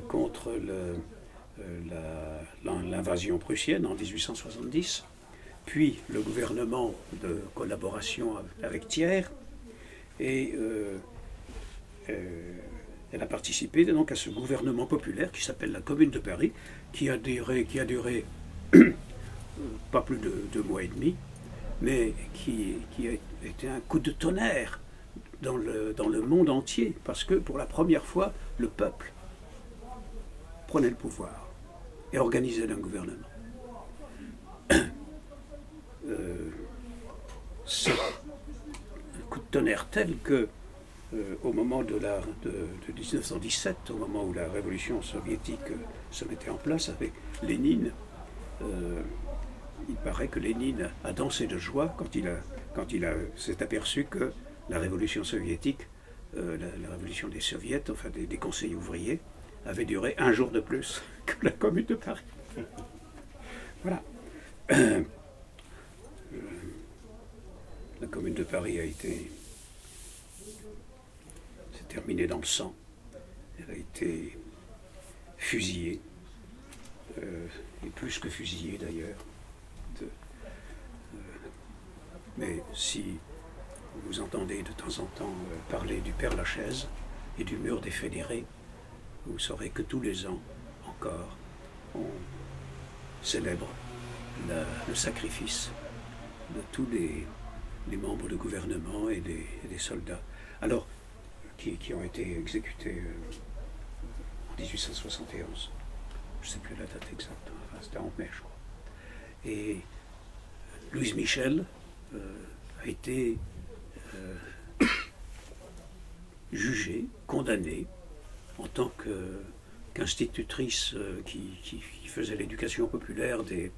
contre l'invasion prussienne en 1870, puis le gouvernement de collaboration avec Thiers, et elle a participé donc à ce gouvernement populaire qui s'appelle la Commune de Paris, qui a duré pas plus de 2 mois et demi, mais qui a été un coup de tonnerre dans le monde entier, parce que pour la première fois, le peuple prenait le pouvoir et organisait un gouvernement. c'est un coup de tonnerre tel que, au moment de 1917, au moment où la révolution soviétique se mettait en place avec Lénine, il paraît que Lénine a dansé de joie quand il s'est aperçu que la révolution soviétique, la révolution des soviets, enfin des conseils ouvriers, avait duré un jour de plus que la Commune de Paris. Voilà. La Commune de Paris s'est terminée dans le sang. Elle a été fusillée, et plus que fusillée d'ailleurs. Mais si vous entendez de temps en temps parler du Père-Lachaise et du mur des Fédérés, vous saurez que tous les ans, encore, on célèbre le sacrifice de tous les membres du gouvernement et des soldats. Alors, qui ont été exécutés en 1871. Je ne sais plus la date exacte, enfin, c'était en mai, je crois. Et Louise Michel a été jugée, condamnée, en tant qu'institutrice qui faisait l'éducation populaire des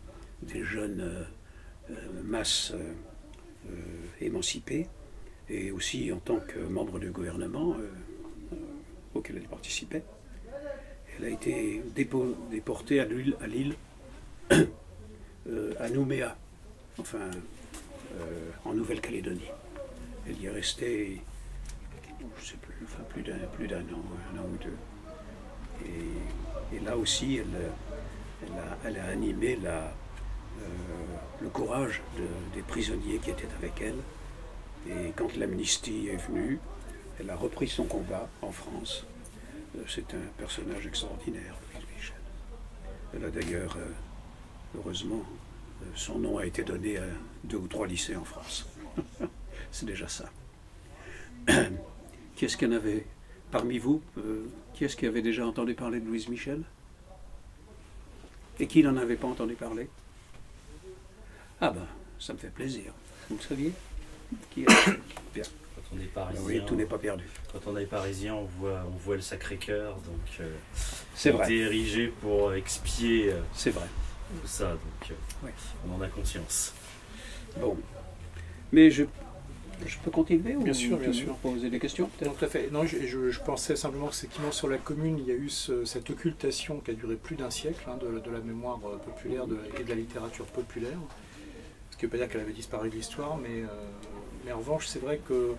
jeunes masses émancipées, et aussi en tant que membre du gouvernement auquel elle participait. Elle a été déportée à l'île, à Nouméa, enfin en Nouvelle-Calédonie. Elle y est restée, je ne sais plus, enfin plus d'un an, un an ou deux. Et là aussi, elle a animé le courage des prisonniers qui étaient avec elle. Et quand l'amnistie est venue, elle a repris son combat en France. C'est un personnage extraordinaire, Louise Michel. Elle a d'ailleurs, heureusement, son nom a été donné à 2 ou 3 lycées en France. C'est déjà ça. Qui est-ce qu'il y en avait parmi vous? Qui est-ce qui avait déjà entendu parler de Louise Michel? Et qui n'en avait pas entendu parler? Ah ben, ça me fait plaisir. Vous le saviez? Bien. Quand on est parisien, Oui, tout n'est pas perdu. Quand on est parisien, on voit le Sacré-Cœur, donc c'est vrai. est érigé pour expier c'est vrai. tout ça, donc Ouais. on en a conscience. Bon. Mais je peux continuer ou Bien sûr, bien tu sûr. veux poser des questions Non, tout à fait. Non, je pensais simplement qu'effectivement sur la commune, il y a eu cette occultation qui a duré plus d'un siècle de la mémoire populaire et de la littérature populaire. Ce qui ne veut pas dire qu'elle avait disparu de l'histoire, mais en revanche, c'est vrai que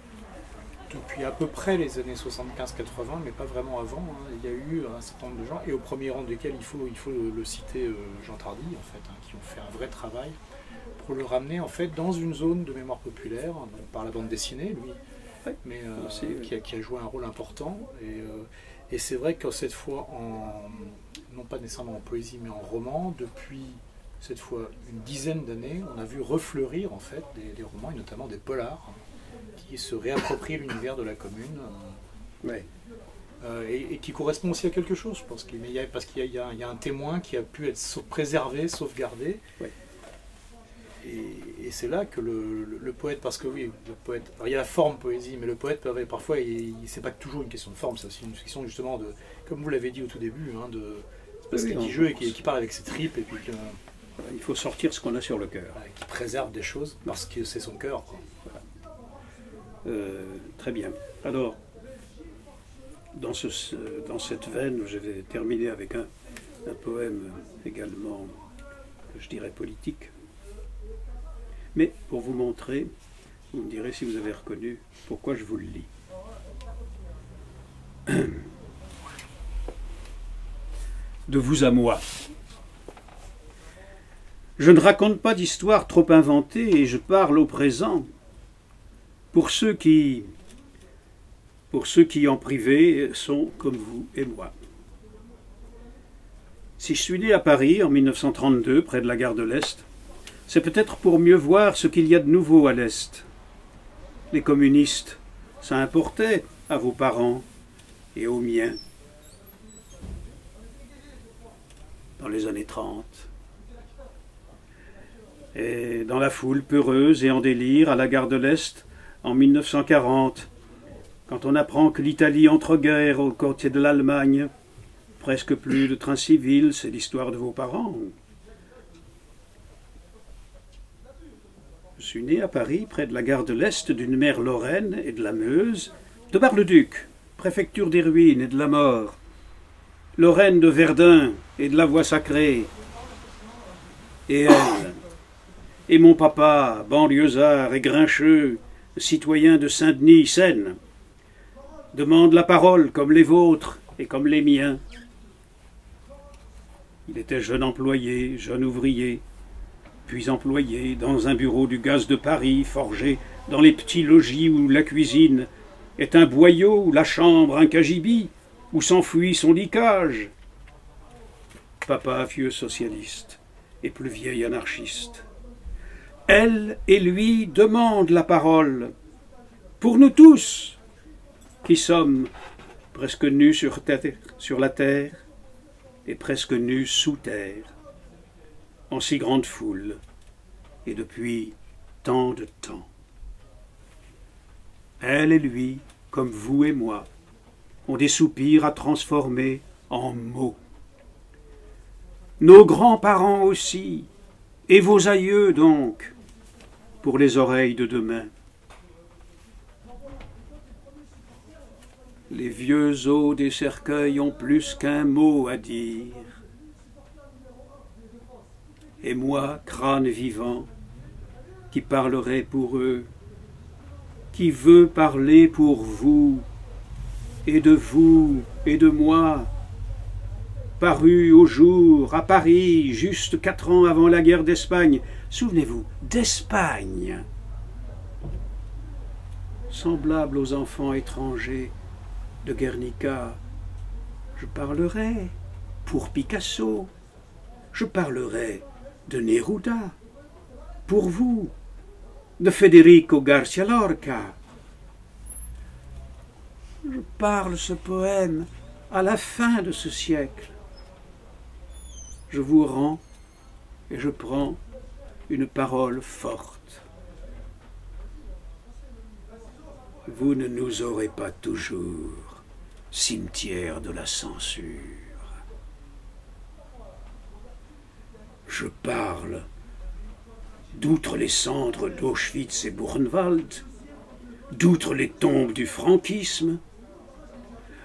depuis à peu près les années 75-80, mais pas vraiment avant, il y a eu un certain nombre de gens, et au premier rang desquels il faut le citer Jean Tardy, en fait, qui ont fait un vrai travail pour le ramener en fait dans une zone de mémoire populaire, donc par la bande dessinée, lui, mais aussi, qui a joué un rôle important. Et c'est vrai que cette fois, non pas nécessairement en poésie, mais en roman, depuis cette fois une dizaine d'années, on a vu refleurir en fait des romans, et notamment des polars, qui se réapproprient l'univers de la commune. Ouais. Et qui correspond aussi à quelque chose, je pense, parce qu'il y a un témoin qui a pu être préservé, sauvegardé. Ouais. Et c'est là que le poète, parce que oui, le poète, alors il y a la forme poésie, mais le poète parfois, c'est pas toujours une question de forme, c'est aussi une question justement de, comme vous l'avez dit au tout début, parce Oui, qu'il joue et qui parle avec ses tripes, et puis Il faut sortir ce qu'on a sur le cœur. qui préserve des choses parce que c'est son cœur, quoi. Très bien. Alors, dans cette veine, je vais terminer avec un poème également, je dirais politique. Mais pour vous montrer, vous me direz si vous avez reconnu pourquoi je vous le lis. De vous à moi. Je ne raconte pas d'histoire trop inventée et je parle au présent pour ceux qui en privé sont comme vous et moi. Si je suis né à Paris en 1932, près de la gare de l'Est, c'est peut-être pour mieux voir ce qu'il y a de nouveau à l'Est. Les communistes, ça importait à vos parents et aux miens. Dans les années 30. et dans la foule peureuse et en délire à la gare de l'Est en 1940, quand on apprend que l'Italie entre-guerre aux côtés de l'Allemagne, presque plus de trains civils, c'est l'histoire de vos parents. Je suis né à Paris, près de la gare de l'Est, d'une mère lorraine et de la Meuse, de Bar-le-Duc, préfecture des ruines et de la mort, Lorraine de Verdun et de la voie sacrée, et elle, et mon papa, banlieusard et grincheux, citoyen de Saint-Denis, Seine, demande la parole comme les vôtres et comme les miens. Il était jeune employé, jeune ouvrier, puis employé dans un bureau du gaz de Paris, forgé dans les petits logis où la cuisine est un boyau, où la chambre un cagibi, où s'enfuit son licage. Papa vieux socialiste et plus vieil anarchiste. Elle et lui demandent la parole, pour nous tous, qui sommes presque nus sur la terre et presque nus sous terre, en si grande foule, et depuis tant de temps. Elle et lui, comme vous et moi, ont des soupirs à transformer en mots. Nos grands-parents aussi, et vos aïeux donc, pour les oreilles de demain. Les vieux os des cercueils ont plus qu'un mot à dire. Et moi, crâne vivant, qui parlerai pour eux, qui veut parler pour vous, et de moi, paru au jour, à Paris, juste 4 ans avant la guerre d'Espagne. Souvenez-vous, d'Espagne, semblable aux enfants étrangers de Guernica. Je parlerai pour Picasso, je parlerai de Neruda, pour vous, de Federico Garcia Lorca. Je parle ce poème à la fin de ce siècle. Je vous rends et je prends une parole forte. Vous ne nous aurez pas toujours, cimetière de la censure. Je parle d'outre les cendres d'Auschwitz et Buchenwald, d'outre les tombes du franquisme.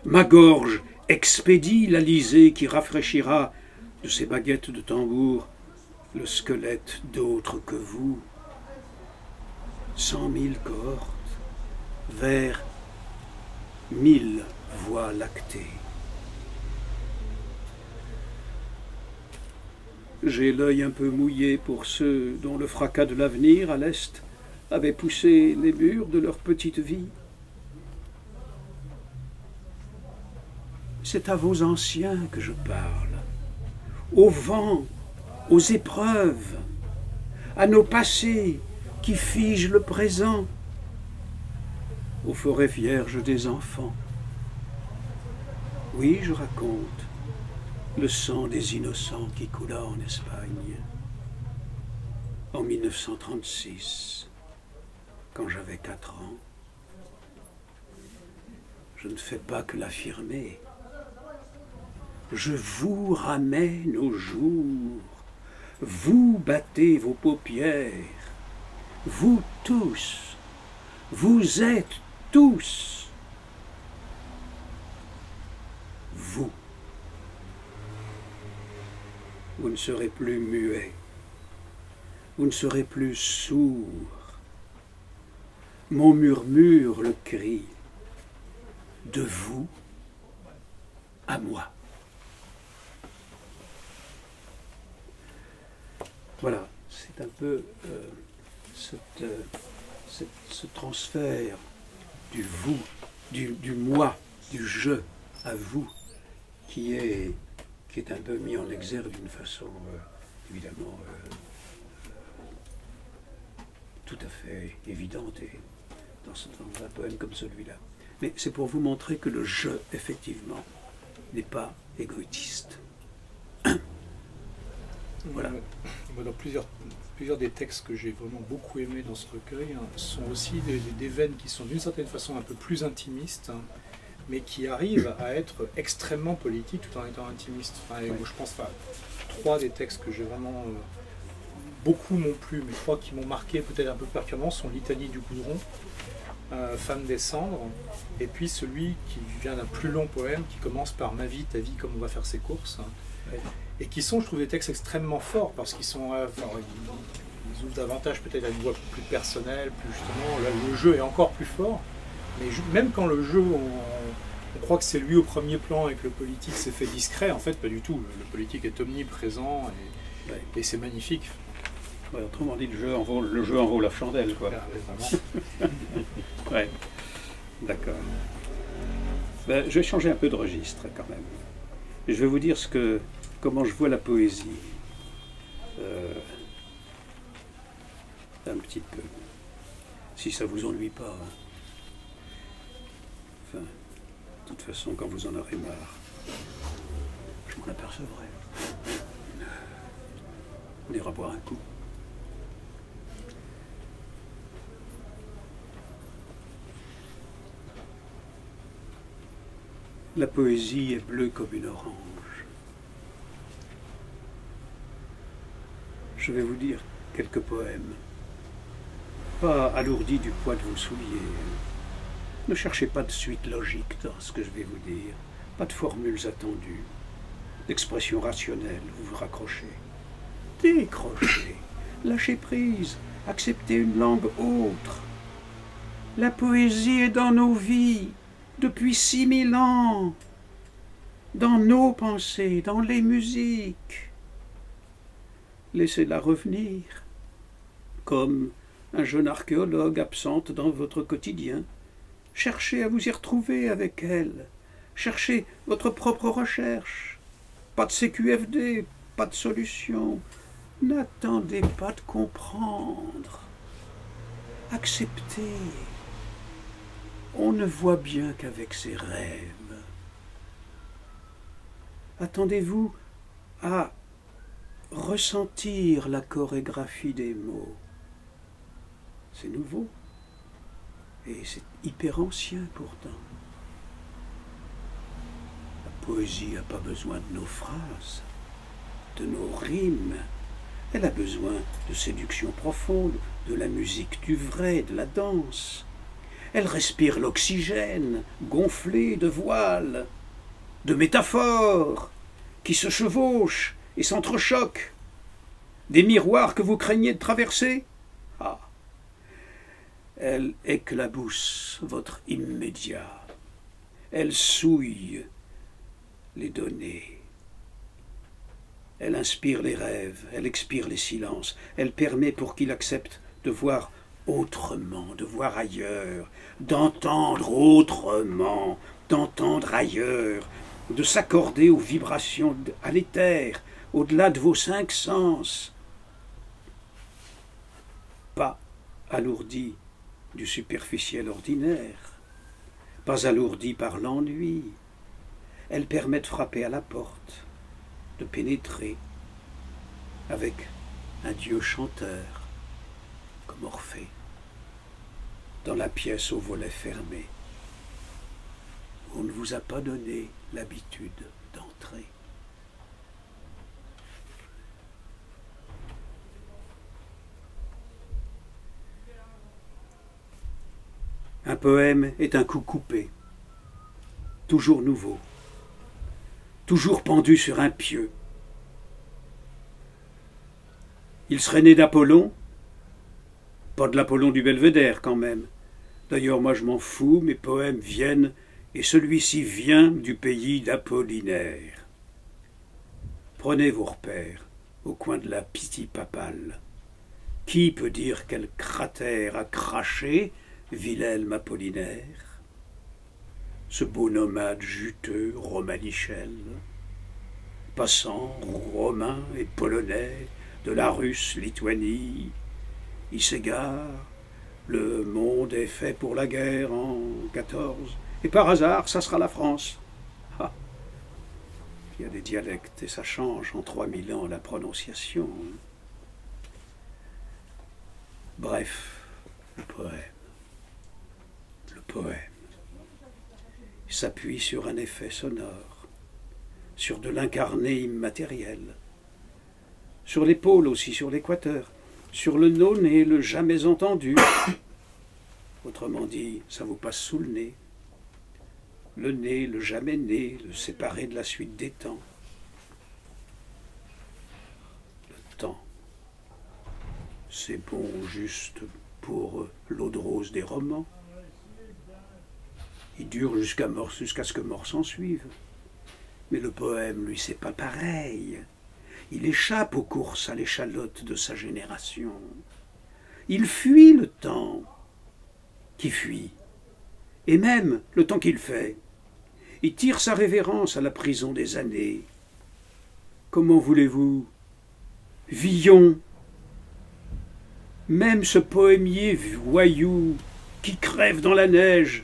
Ma gorge expédie l'Alizé qui rafraîchira de ses baguettes de tambour le squelette d'autres que vous. 100 000 cohortes vers 1000 voies lactées. J'ai l'œil un peu mouillé pour ceux dont le fracas de l'avenir à l'Est avait poussé les murs de leur petite vie. C'est à vos anciens que je parle, au vent, aux épreuves, à nos passés qui figent le présent, aux forêts vierges des enfants. Oui, je raconte le sang des innocents qui coula en Espagne en 1936, quand j'avais 4 ans. Je ne fais pas que l'affirmer. Je vous ramène au jour, vous battez vos paupières, vous tous, vous êtes tous, vous. Vous ne serez plus muet, vous ne serez plus sourd. Mon murmure le crie, de vous à moi. Voilà, c'est un peu ce transfert du vous, du moi, du je à vous, qui est un peu mis en exergue d'une façon évidemment tout à fait évidente et dans un poème comme celui-là. Mais c'est pour vous montrer que le je, effectivement, n'est pas égoïste. Voilà. Dans plusieurs plusieurs des textes que j'ai vraiment beaucoup aimés dans ce recueil sont aussi des veines qui sont d'une certaine façon un peu plus intimistes, mais qui arrivent à être extrêmement politiques tout en étant intimistes. Enfin, je pense à 3 des textes que j'ai vraiment beaucoup m'ont plu, mais 3 qui m'ont marqué peut-être un peu particulièrement sont l'Italie du goudron, Femme des cendres, et puis celui qui vient d'un plus long poème qui commence par Ma vie, ta vie, comme on va faire ses courses, et qui sont, je trouve, des textes extrêmement forts parce qu'ils sont, ils ouvrent davantage peut-être à une voix plus personnelle, plus justement, là, le jeu est encore plus fort, mais même quand le jeu, on croit que c'est lui au premier plan et que le politique s'est fait discret, en fait pas du tout, le politique est omniprésent et c'est magnifique. Ouais, autrement dit, le jeu en vaut la chandelle, quoi. Ouais, d'accord. Ben, je vais changer un peu de registre, quand même. Je vais vous dire comment je vois la poésie. Un petit peu. Si ça vous ennuie pas. Enfin, de toute façon, quand vous en aurez marre, je m'en apercevrai. On ira boire un coup. La poésie est bleue comme une orange. Je vais vous dire quelques poèmes, pas alourdis du poids de vos souliers. Ne cherchez pas de suite logique dans ce que je vais vous dire, pas de formules attendues, d'expressions rationnelles, vous vous raccrochez. Décrochez, lâchez prise, acceptez une langue autre. La poésie est dans nos vies. Depuis 6000 ans, dans nos pensées, dans les musiques. Laissez-la revenir, comme un jeune archéologue absente dans votre quotidien. Cherchez à vous y retrouver avec elle. Cherchez votre propre recherche. Pas de CQFD, pas de solution. N'attendez pas de comprendre. Acceptez. On ne voit bien qu'avec ses rêves. Attendez-vous à ressentir la chorégraphie des mots. C'est nouveau. Et c'est hyper ancien pourtant. La poésie n'a pas besoin de nos phrases, de nos rimes. Elle a besoin de séduction profonde, de la musique du vrai, de la danse. Elle respire l'oxygène, gonflé de voiles, de métaphores, qui se chevauchent et s'entrechoquent. Des miroirs que vous craignez de traverser. Ah, elle éclabousse votre immédiat. Elle souille les données. Elle inspire les rêves, elle expire les silences. Elle permet pour qu'il accepte de voir autrement, de voir ailleurs, d'entendre autrement, d'entendre ailleurs, de s'accorder aux vibrations, à l'éther, au-delà de vos 5 sens. Pas alourdi du superficiel ordinaire, pas alourdi par l'ennui. Elle permet de frapper à la porte, de pénétrer avec un Dieu chanteur, comme Orphée, dans la pièce aux volets fermés. On ne vous a pas donné l'habitude d'entrer. Un poème est un coup coupé, toujours nouveau, toujours pendu sur un pieu. Il serait né d'Apollon, pas de l'Apollon du Belvédère quand même. D'ailleurs, moi je m'en fous, mes poèmes viennent, et celui-ci vient du pays d'Apollinaire. Prenez vos repères au coin de la Piscipapale. Qui peut dire quel cratère a craché Wilhelm Apollinaire? Ce beau nomade juteux, romanichel, passant romain et polonais de la Russe-Lituanie, il s'égare, le monde est fait pour la guerre en 14, et par hasard, ça sera la France. Ah. Il y a des dialectes et ça change en 3000 ans la prononciation. Bref, le poème. Le poème. Il s'appuie sur un effet sonore, sur de l'incarné immatériel, sur les pôles aussi, sur l'équateur, sur le non-né, le jamais entendu. Autrement dit, ça vous passe sous le nez. Le nez, le jamais né, le séparé de la suite des temps. Le temps, c'est bon juste pour l'eau de rose des romans. Il dure jusqu'à ce que mort s'en suive. Mais le poème, lui, c'est pas pareil. Il échappe aux courses à l'échalote de sa génération. Il fuit le temps qui fuit, et même le temps qu'il fait. Il tire sa révérence à la prison des années. Comment voulez-vous? Villon, même ce poémier voyou qui crève dans la neige,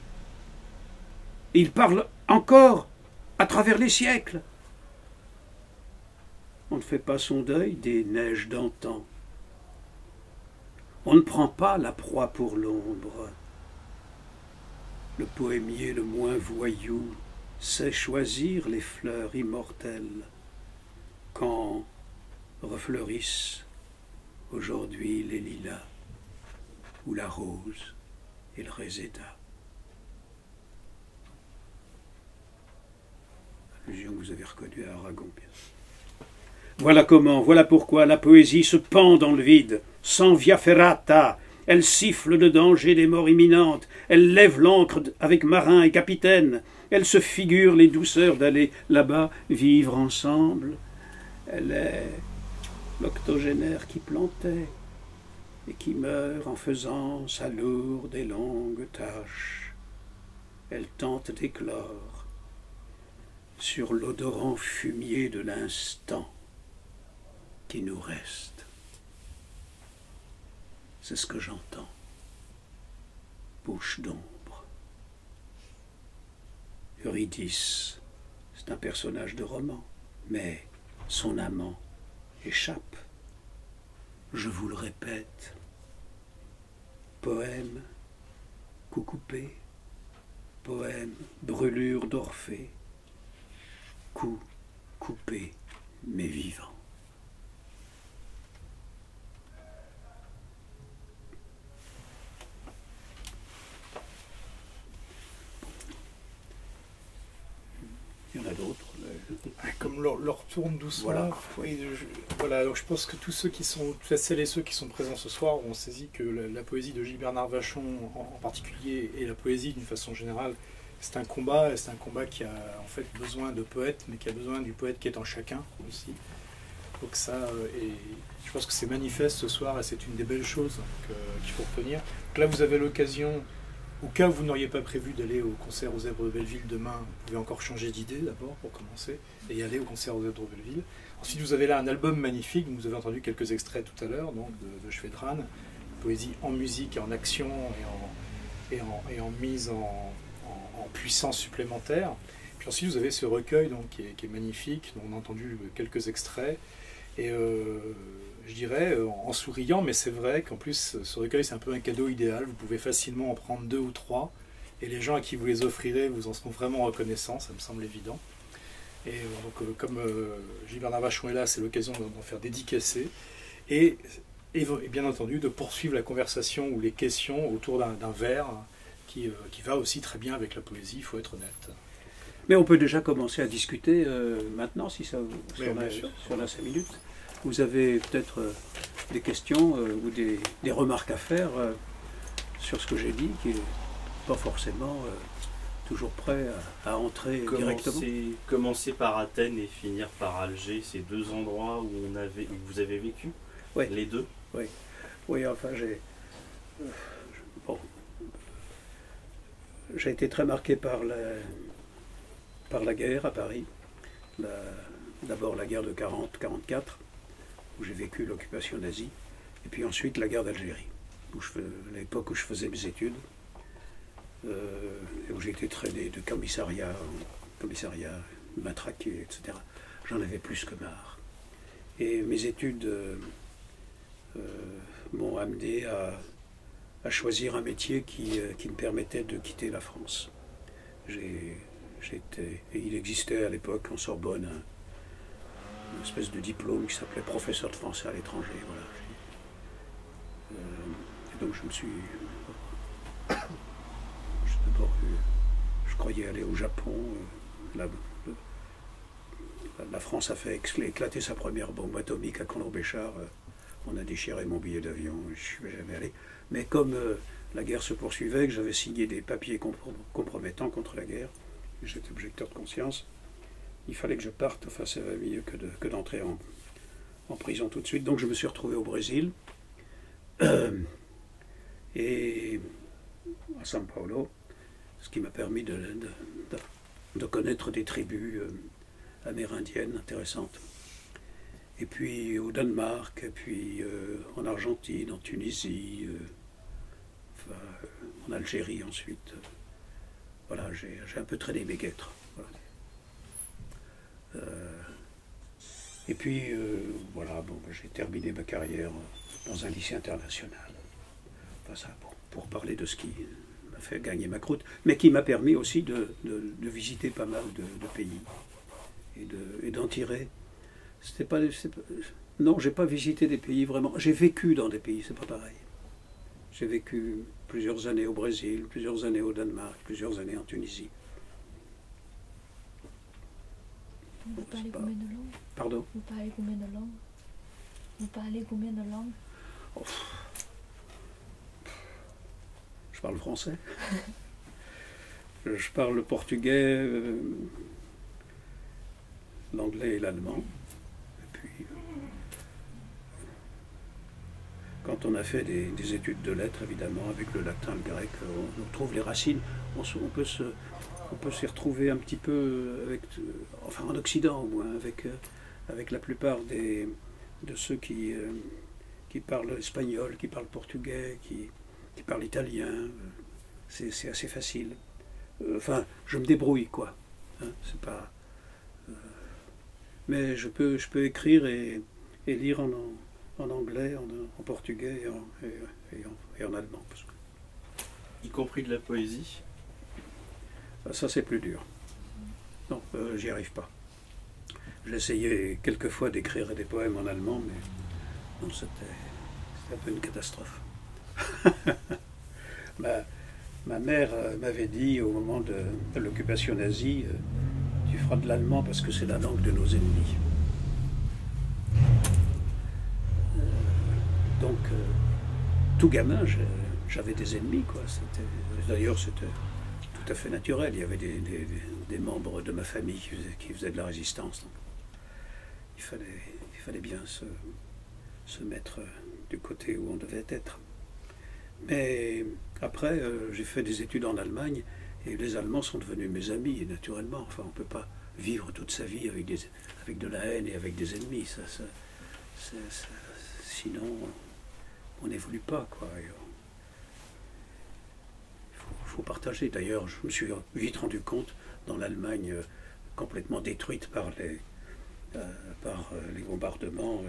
il parle encore à travers les siècles. On ne fait pas son deuil des neiges d'antan. On ne prend pas la proie pour l'ombre. Le poémier le moins voyou sait choisir les fleurs immortelles quand refleurissent aujourd'hui les lilas ou la rose et le réséda. Allusion que vous avez reconnue à Aragon, bien sûr. Voilà comment, voilà pourquoi la poésie se pend dans le vide, sans via ferrata. Elle siffle le danger des morts imminentes, elle lève l'ancre avec marins et capitaines, elle se figure les douceurs d'aller là-bas vivre ensemble. Elle est l'octogénaire qui plantait et qui meurt en faisant sa lourde et longue tâche. Elle tente d'éclore sur l'odorant fumier de l'instant qui nous reste. C'est ce que j'entends. Bouche d'ombre. Eurydice, c'est un personnage de roman, mais son amant échappe. Je vous le répète. Poème, coup coupé. Poème, brûlure d'Orphée. Coup coupé, mais vivant. Il y en a d'autres. Comme leur tourne doucement. Voilà. Voilà, donc je pense que tous ceux qui sont, toutes celles et ceux qui sont présents ce soir ont saisi que la poésie de Gilles Bernard Vachon en particulier, et la poésie d'une façon générale, c'est un combat, et c'est un combat qui a en fait besoin de poètes, mais qui a besoin du poète qui est en chacun aussi. Donc ça, et je pense que c'est manifeste ce soir, et c'est une des belles choses qu'il faut retenir. Donc là, vous avez l'occasion, au cas où vous n'auriez pas prévu d'aller au concert aux Zèbres de Belleville demain, vous pouvez encore changer d'idée d'abord pour commencer, et aller au concert aux Zèbres de Belleville. Ensuite, vous avez là un album magnifique, vous avez entendu quelques extraits tout à l'heure, donc de Schwedrane, poésie en musique et en action et en mise en puissance supplémentaire. Puis ensuite, vous avez ce recueil donc, qui est magnifique, dont on a entendu quelques extraits. Et je dirais, en souriant, mais c'est vrai qu'en plus, ce recueil, c'est un peu un cadeau idéal. Vous pouvez facilement en prendre 2 ou 3, et les gens à qui vous les offrirez vous en seront vraiment reconnaissants, ça me semble évident. Et donc, comme Gilles Bernard Vachon est là, c'est l'occasion d'en faire dédicacer. Et bien entendu, de poursuivre la conversation ou les questions autour d'un vers qui va aussi très bien avec la poésie, il faut être honnête. Mais on peut déjà commencer à discuter maintenant, si ça vous sur la 5 minutes. Vous avez peut-être des questions ou des remarques à faire sur ce que j'ai dit, qui n'est pas forcément toujours prêt à entrer directement. Commencer par Athènes et finir par Alger, c'est 2 endroits où vous avez vécu, oui. Les deux. Oui, enfin j'ai été très marqué par la guerre à Paris. D'abord la guerre de 40-44, où j'ai vécu l'occupation nazie, et puis ensuite la guerre d'Algérie, à l'époque où je faisais mes études, et où j'ai été traîné de commissariat en commissariat, matraqué, etc. J'en avais plus que marre. Et mes études m'ont amené à choisir un métier qui me permettait de quitter la France. Et il existait à l'époque en Sorbonne une espèce de diplôme qui s'appelait professeur de français à l'étranger. Voilà. Et donc je me suis... Je croyais aller au Japon. La France a fait éclater sa première bombe atomique à Condor-Béchar. On a déchiré mon billet d'avion, je ne suis jamais allé. Mais comme la guerre se poursuivait, que j'avais signé des papiers compromettants contre la guerre, j'étais objecteur de conscience, il fallait que je parte, enfin ça va mieux que d'entrer en prison tout de suite. Donc je me suis retrouvé au Brésil, et à São Paulo, ce qui m'a permis de connaître des tribus amérindiennes intéressantes. Et puis au Danemark, et puis en Argentine, en Tunisie, en Algérie ensuite. Voilà, j'ai un peu traîné mes guêtres. Voilà. Et puis, voilà, bon, j'ai terminé ma carrière dans un lycée international. Enfin, ça, pour parler de ce qui m'a fait gagner ma croûte, mais qui m'a permis aussi de visiter pas mal de pays et d'en tirer. Non, j'ai pas visité des pays vraiment. J'ai vécu dans des pays, c'est pas pareil. J'ai vécu plusieurs années au Brésil, plusieurs années au Danemark, plusieurs années en Tunisie. Vous parlez combien de langues? Pardon? Vous parlez combien de langues? Vous parlez combien de langues? Oh. Je parle français. Je parle le portugais, l'anglais et l'allemand. Et puis, quand on a fait des études de lettres, évidemment, avec le latin, le grec, on trouve les racines. On peut s'y retrouver un petit peu, enfin en Occident au moins, avec la plupart de ceux qui parlent espagnol, qui parlent portugais, qui parlent italien. C'est assez facile. Enfin, je me débrouille, quoi. Hein, c'est pas... mais je peux écrire et lire en anglais, en portugais et en allemand. Y compris de la poésie? Ça, c'est plus dur. Non, j'y arrive pas. J'ai essayé quelquefois d'écrire des poèmes en allemand, mais non, c'était un peu une catastrophe. Ma mère m'avait dit au moment de l'occupation nazie, tu feras de l'allemand parce que c'est la langue de nos ennemis. Donc, tout gamin, j'avais des ennemis, quoi. D'ailleurs, c'était tout à fait naturel. Il y avait des membres de ma famille qui faisaient de la résistance. Donc, il fallait bien se mettre du côté où on devait être. Mais après, j'ai fait des études en Allemagne et les Allemands sont devenus mes amis, naturellement. Enfin, on ne peut pas vivre toute sa vie avec de la haine et avec des ennemis. Sinon, on n'évolue pas, quoi. Il faut partager. D'ailleurs, je me suis vite rendu compte, dans l'Allemagne complètement détruite par les bombardements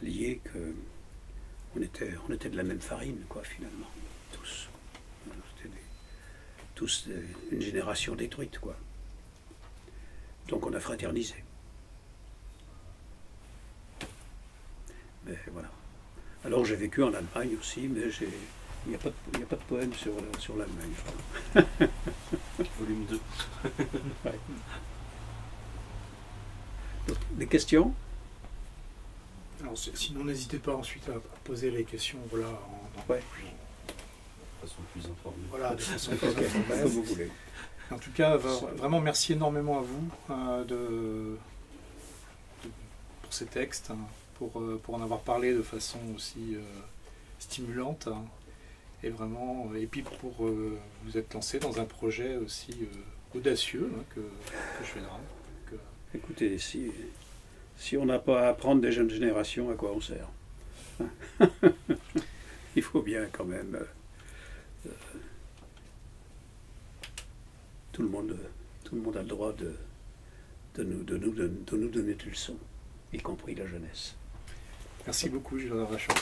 alliés, qu'on était de la même farine, quoi, finalement. Tous. Tous une génération détruite, quoi. Donc on a fraternisé. Mais voilà. Alors j'ai vécu en Allemagne aussi, mais il n'y a pas de poème sur l'Allemagne. Volume 2. Ouais. Donc, des questions? Alors, sinon, n'hésitez pas ensuite à poser les questions, voilà, Ouais. De façon plus informée. Voilà, de façon plus Ok, informelle. comme vous voulez. En tout cas, vraiment merci énormément à vous pour ces textes, hein, pour en avoir parlé de façon aussi stimulante, hein, et vraiment, et puis pour vous être lancé dans un projet aussi audacieux, hein, que je fais là. Écoutez, si on n'a pas à apprendre des jeunes générations, à quoi on sert? Il faut bien quand même... tout le monde a le droit de nous donner des leçons, y compris la jeunesse. Merci beaucoup, Gilles Rachon.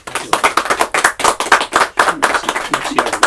Merci à vous.